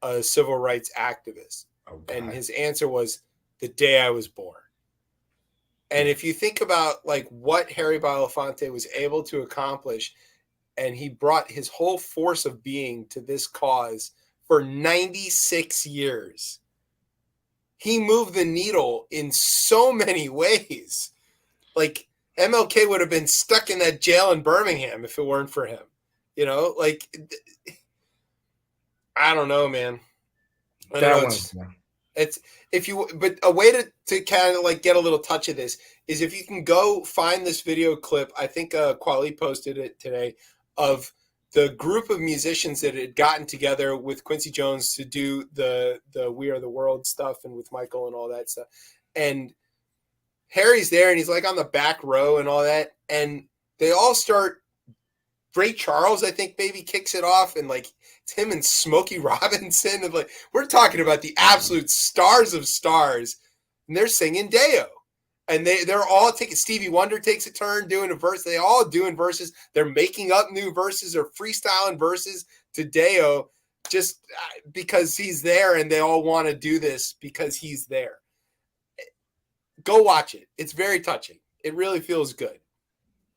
B: a civil rights activist?
A: Oh,
B: and his answer was, the day I was born. And if you think about like what Harry Belafonte was able to accomplish, and he brought his whole force of being to this cause for 96 years. He moved the needle in so many ways. Like MLK would have been stuck in that jail in Birmingham if it weren't for him. You know, like, I don't know, man. I don't know, it's if you, but a way to kind of like get a little touch of this is if you can go find this video clip. I think Quali posted it today, of the group of musicians that had gotten together with Quincy Jones to do the We Are the World stuff, and with Michael and all that stuff. And Harry's there, and he's like on the back row and all that. And they all start, Ray Charles, I think, maybe kicks it off, and like it's him and Smokey Robinson, and like we're talking about the absolute stars of stars, and they're singing Deo. And they're all taking, Stevie Wonder takes a turn doing a verse. They all doing verses. They're making up new verses or freestyling verses to Deo just because he's there, and they all want to do this because he's there. Go watch it. It's very touching. It really feels good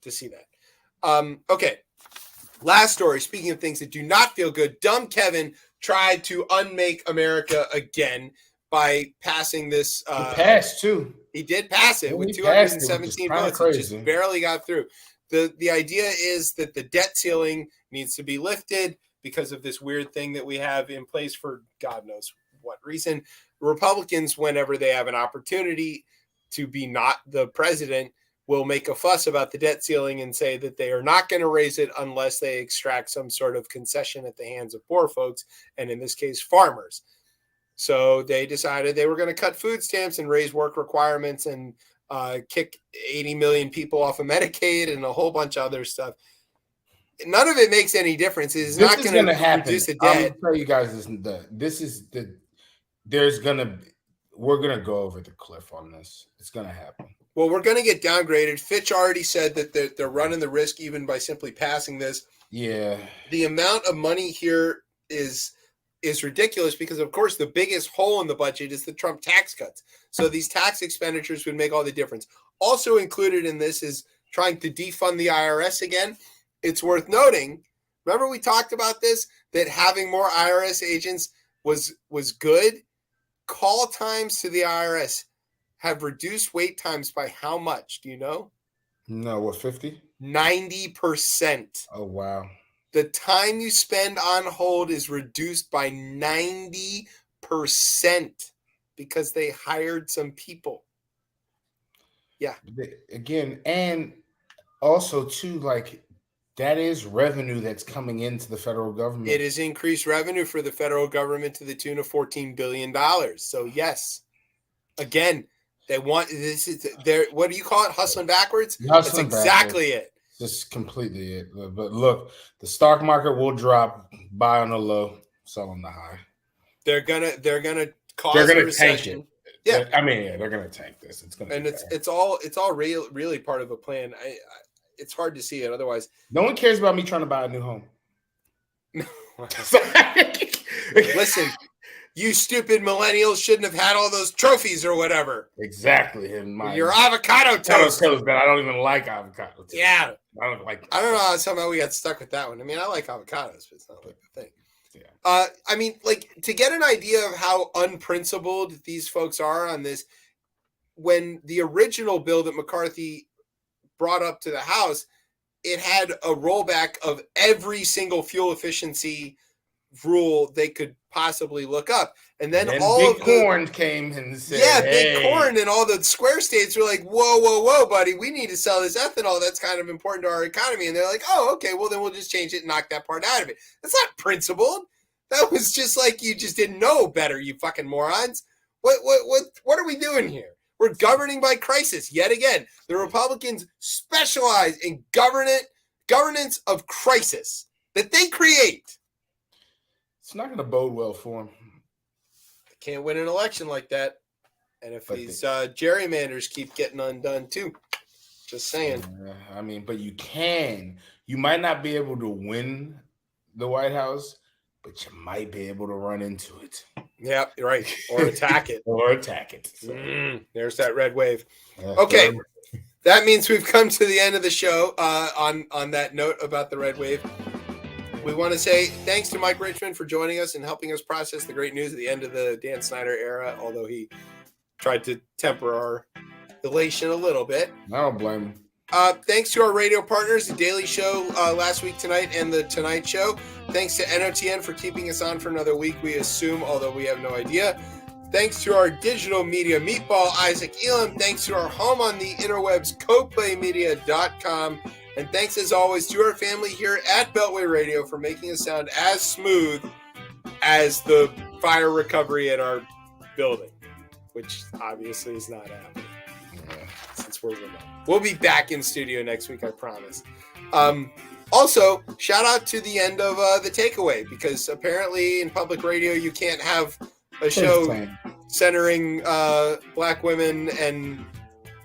B: to see that. Okay. Last story. Speaking of things that do not feel good, Dumb Kevin tried to unmake America again by passing this.
A: He passed too.
B: He did pass it with 217 votes. It just barely got through. The idea is that the debt ceiling needs to be lifted because of this weird thing that we have in place for God knows what reason. Republicans, whenever they have an opportunity to be not the president, will make a fuss about the debt ceiling and say that they are not going to raise it unless they extract some sort of concession at the hands of poor folks, and in this case, farmers. So they decided they were going to cut food stamps and raise work requirements and kick 80 million people off of Medicaid and a whole bunch of other stuff. None of it makes any difference. It's not going to reduce the debt.
A: I'm going to tell you guys we're going to go over the cliff on this. It's going to happen.
B: Well, we're going to get downgraded. Fitch already said that they're running the risk even by simply passing this.
A: Yeah.
B: The amount of money here is ridiculous because, of course, the biggest hole in the budget is the Trump tax cuts. So these tax expenditures would make all the difference. Also included in this is trying to defund the IRS again. It's worth noting, remember we talked about this, that having more IRS agents was good. Call times to the IRS have reduced wait times by how much? Do you know?
A: No, what, 50?
B: 90%.
A: Oh, wow.
B: The time you spend on hold is reduced by 90% because they hired some people. Yeah.
A: Again, and also, too, like, that is revenue that's coming into the federal government.
B: It is increased revenue for the federal government to the tune of $14 billion. So, yes. Again, they want this is their, what do you call it? Hustling backwards? That's exactly it.
A: Just completely it. But look, the stock market will drop, buy on the low, sell on the high.
B: They're gonna cause a recession.
A: Yeah, I mean, they're gonna tank this. It's gonna,
B: and it's all really part of a plan. It's hard to see it otherwise.
A: No one cares about me trying to buy a new home.
B: Listen, you stupid millennials shouldn't have had all those trophies or whatever.
A: Exactly. And
B: Your avocado toast.
A: But I don't even like avocado toast.
B: Yeah.
A: I don't like.
B: I don't know how somehow we got stuck with that one. I mean, I like avocados, but it's not like the thing.
A: Yeah.
B: I mean, like, to get an idea of how unprincipled these folks are on this, when the original bill that McCarthy brought up to the House, it had a rollback of every single fuel efficiency rule they could possibly look up. And then all
A: Big
B: of
A: Corn came and said,
B: Big Corn and all the square states were like, whoa, buddy, we need to sell this ethanol. That's kind of important to our economy. And they're like, oh, okay, well, then we'll just change it and knock that part out of it. That's not principled. That was just like, you just didn't know better, you fucking morons. What are we doing here? We're governing by crisis yet again. The Republicans specialize in governance of crisis that they create.
A: It's not going to bode well for him.
B: They can't win an election like that. And if these gerrymanders keep getting undone too, just saying.
A: I mean, but you can. You might not be able to win the White House, but you might be able to run into it.
B: Yeah, right. Or attack it.
A: So.
B: There's that red wave. Okay. That means we've come to the end of the show on that note about the red wave. We want to say thanks to Mike Richmond for joining us and helping us process the great news at the end of the Dan Snyder era, although he tried to temper our elation a little bit.
A: I don't blame him.
B: Thanks to our radio partners, The Daily Show last week, tonight, and The Tonight Show. Thanks to NOTN for keeping us on for another week, we assume, although we have no idea. Thanks to our digital media meatball, Isaac Elam. Thanks to our home on the interwebs, coplaymedia.com. And thanks, as always, to our family here at Beltway Radio for making us sound as smooth as the fire recovery at our building, which obviously is not happening since we're remote. We'll be back in studio next week, I promise. Also, shout out to the end of The Takeaway, because apparently in public radio you can't have a show centering black women and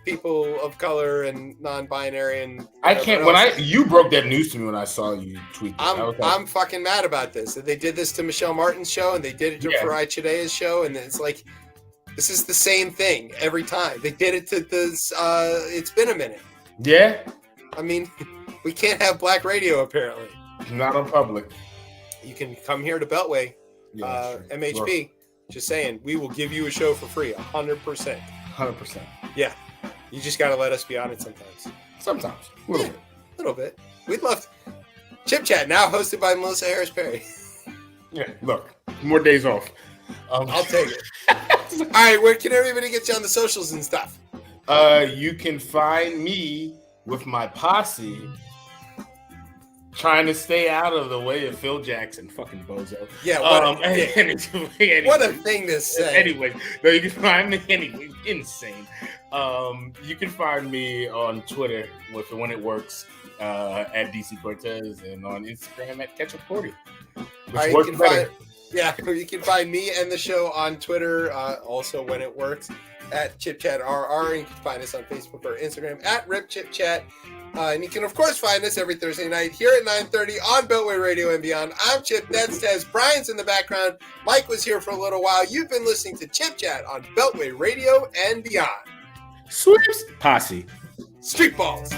B: people of color and non-binary and
A: I can't. You broke that news to me when I saw you tweet.
B: I'm fucking mad about this. They did this to Michelle Martin's show, and they did it to Farai Chidea's show, and it's like, this is the same thing every time. They did it to this. It's been a minute.
A: Yeah.
B: I mean, we can't have black radio apparently.
A: Not on public.
B: You can come here to Beltway, MHP. Sure. Just saying, we will give you a show for free, 100%.
A: 100%.
B: Yeah. You just got to let us be on it sometimes.
A: Sometimes. A
B: little bit. We'd love to. Chip Chat, now hosted by Melissa Harris Perry.
A: Yeah, look, more days off.
B: I'll take it. All right, where can everybody get you on the socials and stuff?
A: You can find me with my posse trying to stay out of the way of Phil Jackson, fucking bozo.
B: Yeah,
A: anyway,
B: what a thing to say.
A: Anyway, no, you can find me anyway. Insane. You can find me on Twitter with When It Works at DC Cortez, and on Instagram at Ketchup Cordy.
B: You can find me and the show on Twitter, also When It Works, at ChipChatRR, and you can find us on Facebook or Instagram at RipChipChat. And you can, of course, find us every Thursday night here at 9:30 on Beltway Radio and beyond. I'm Chip, that's Tez, Brian's in the background, Mike was here for a little while. You've been listening to Chip Chat on Beltway Radio and beyond.
A: Sweeps. Posse.
B: Street balls.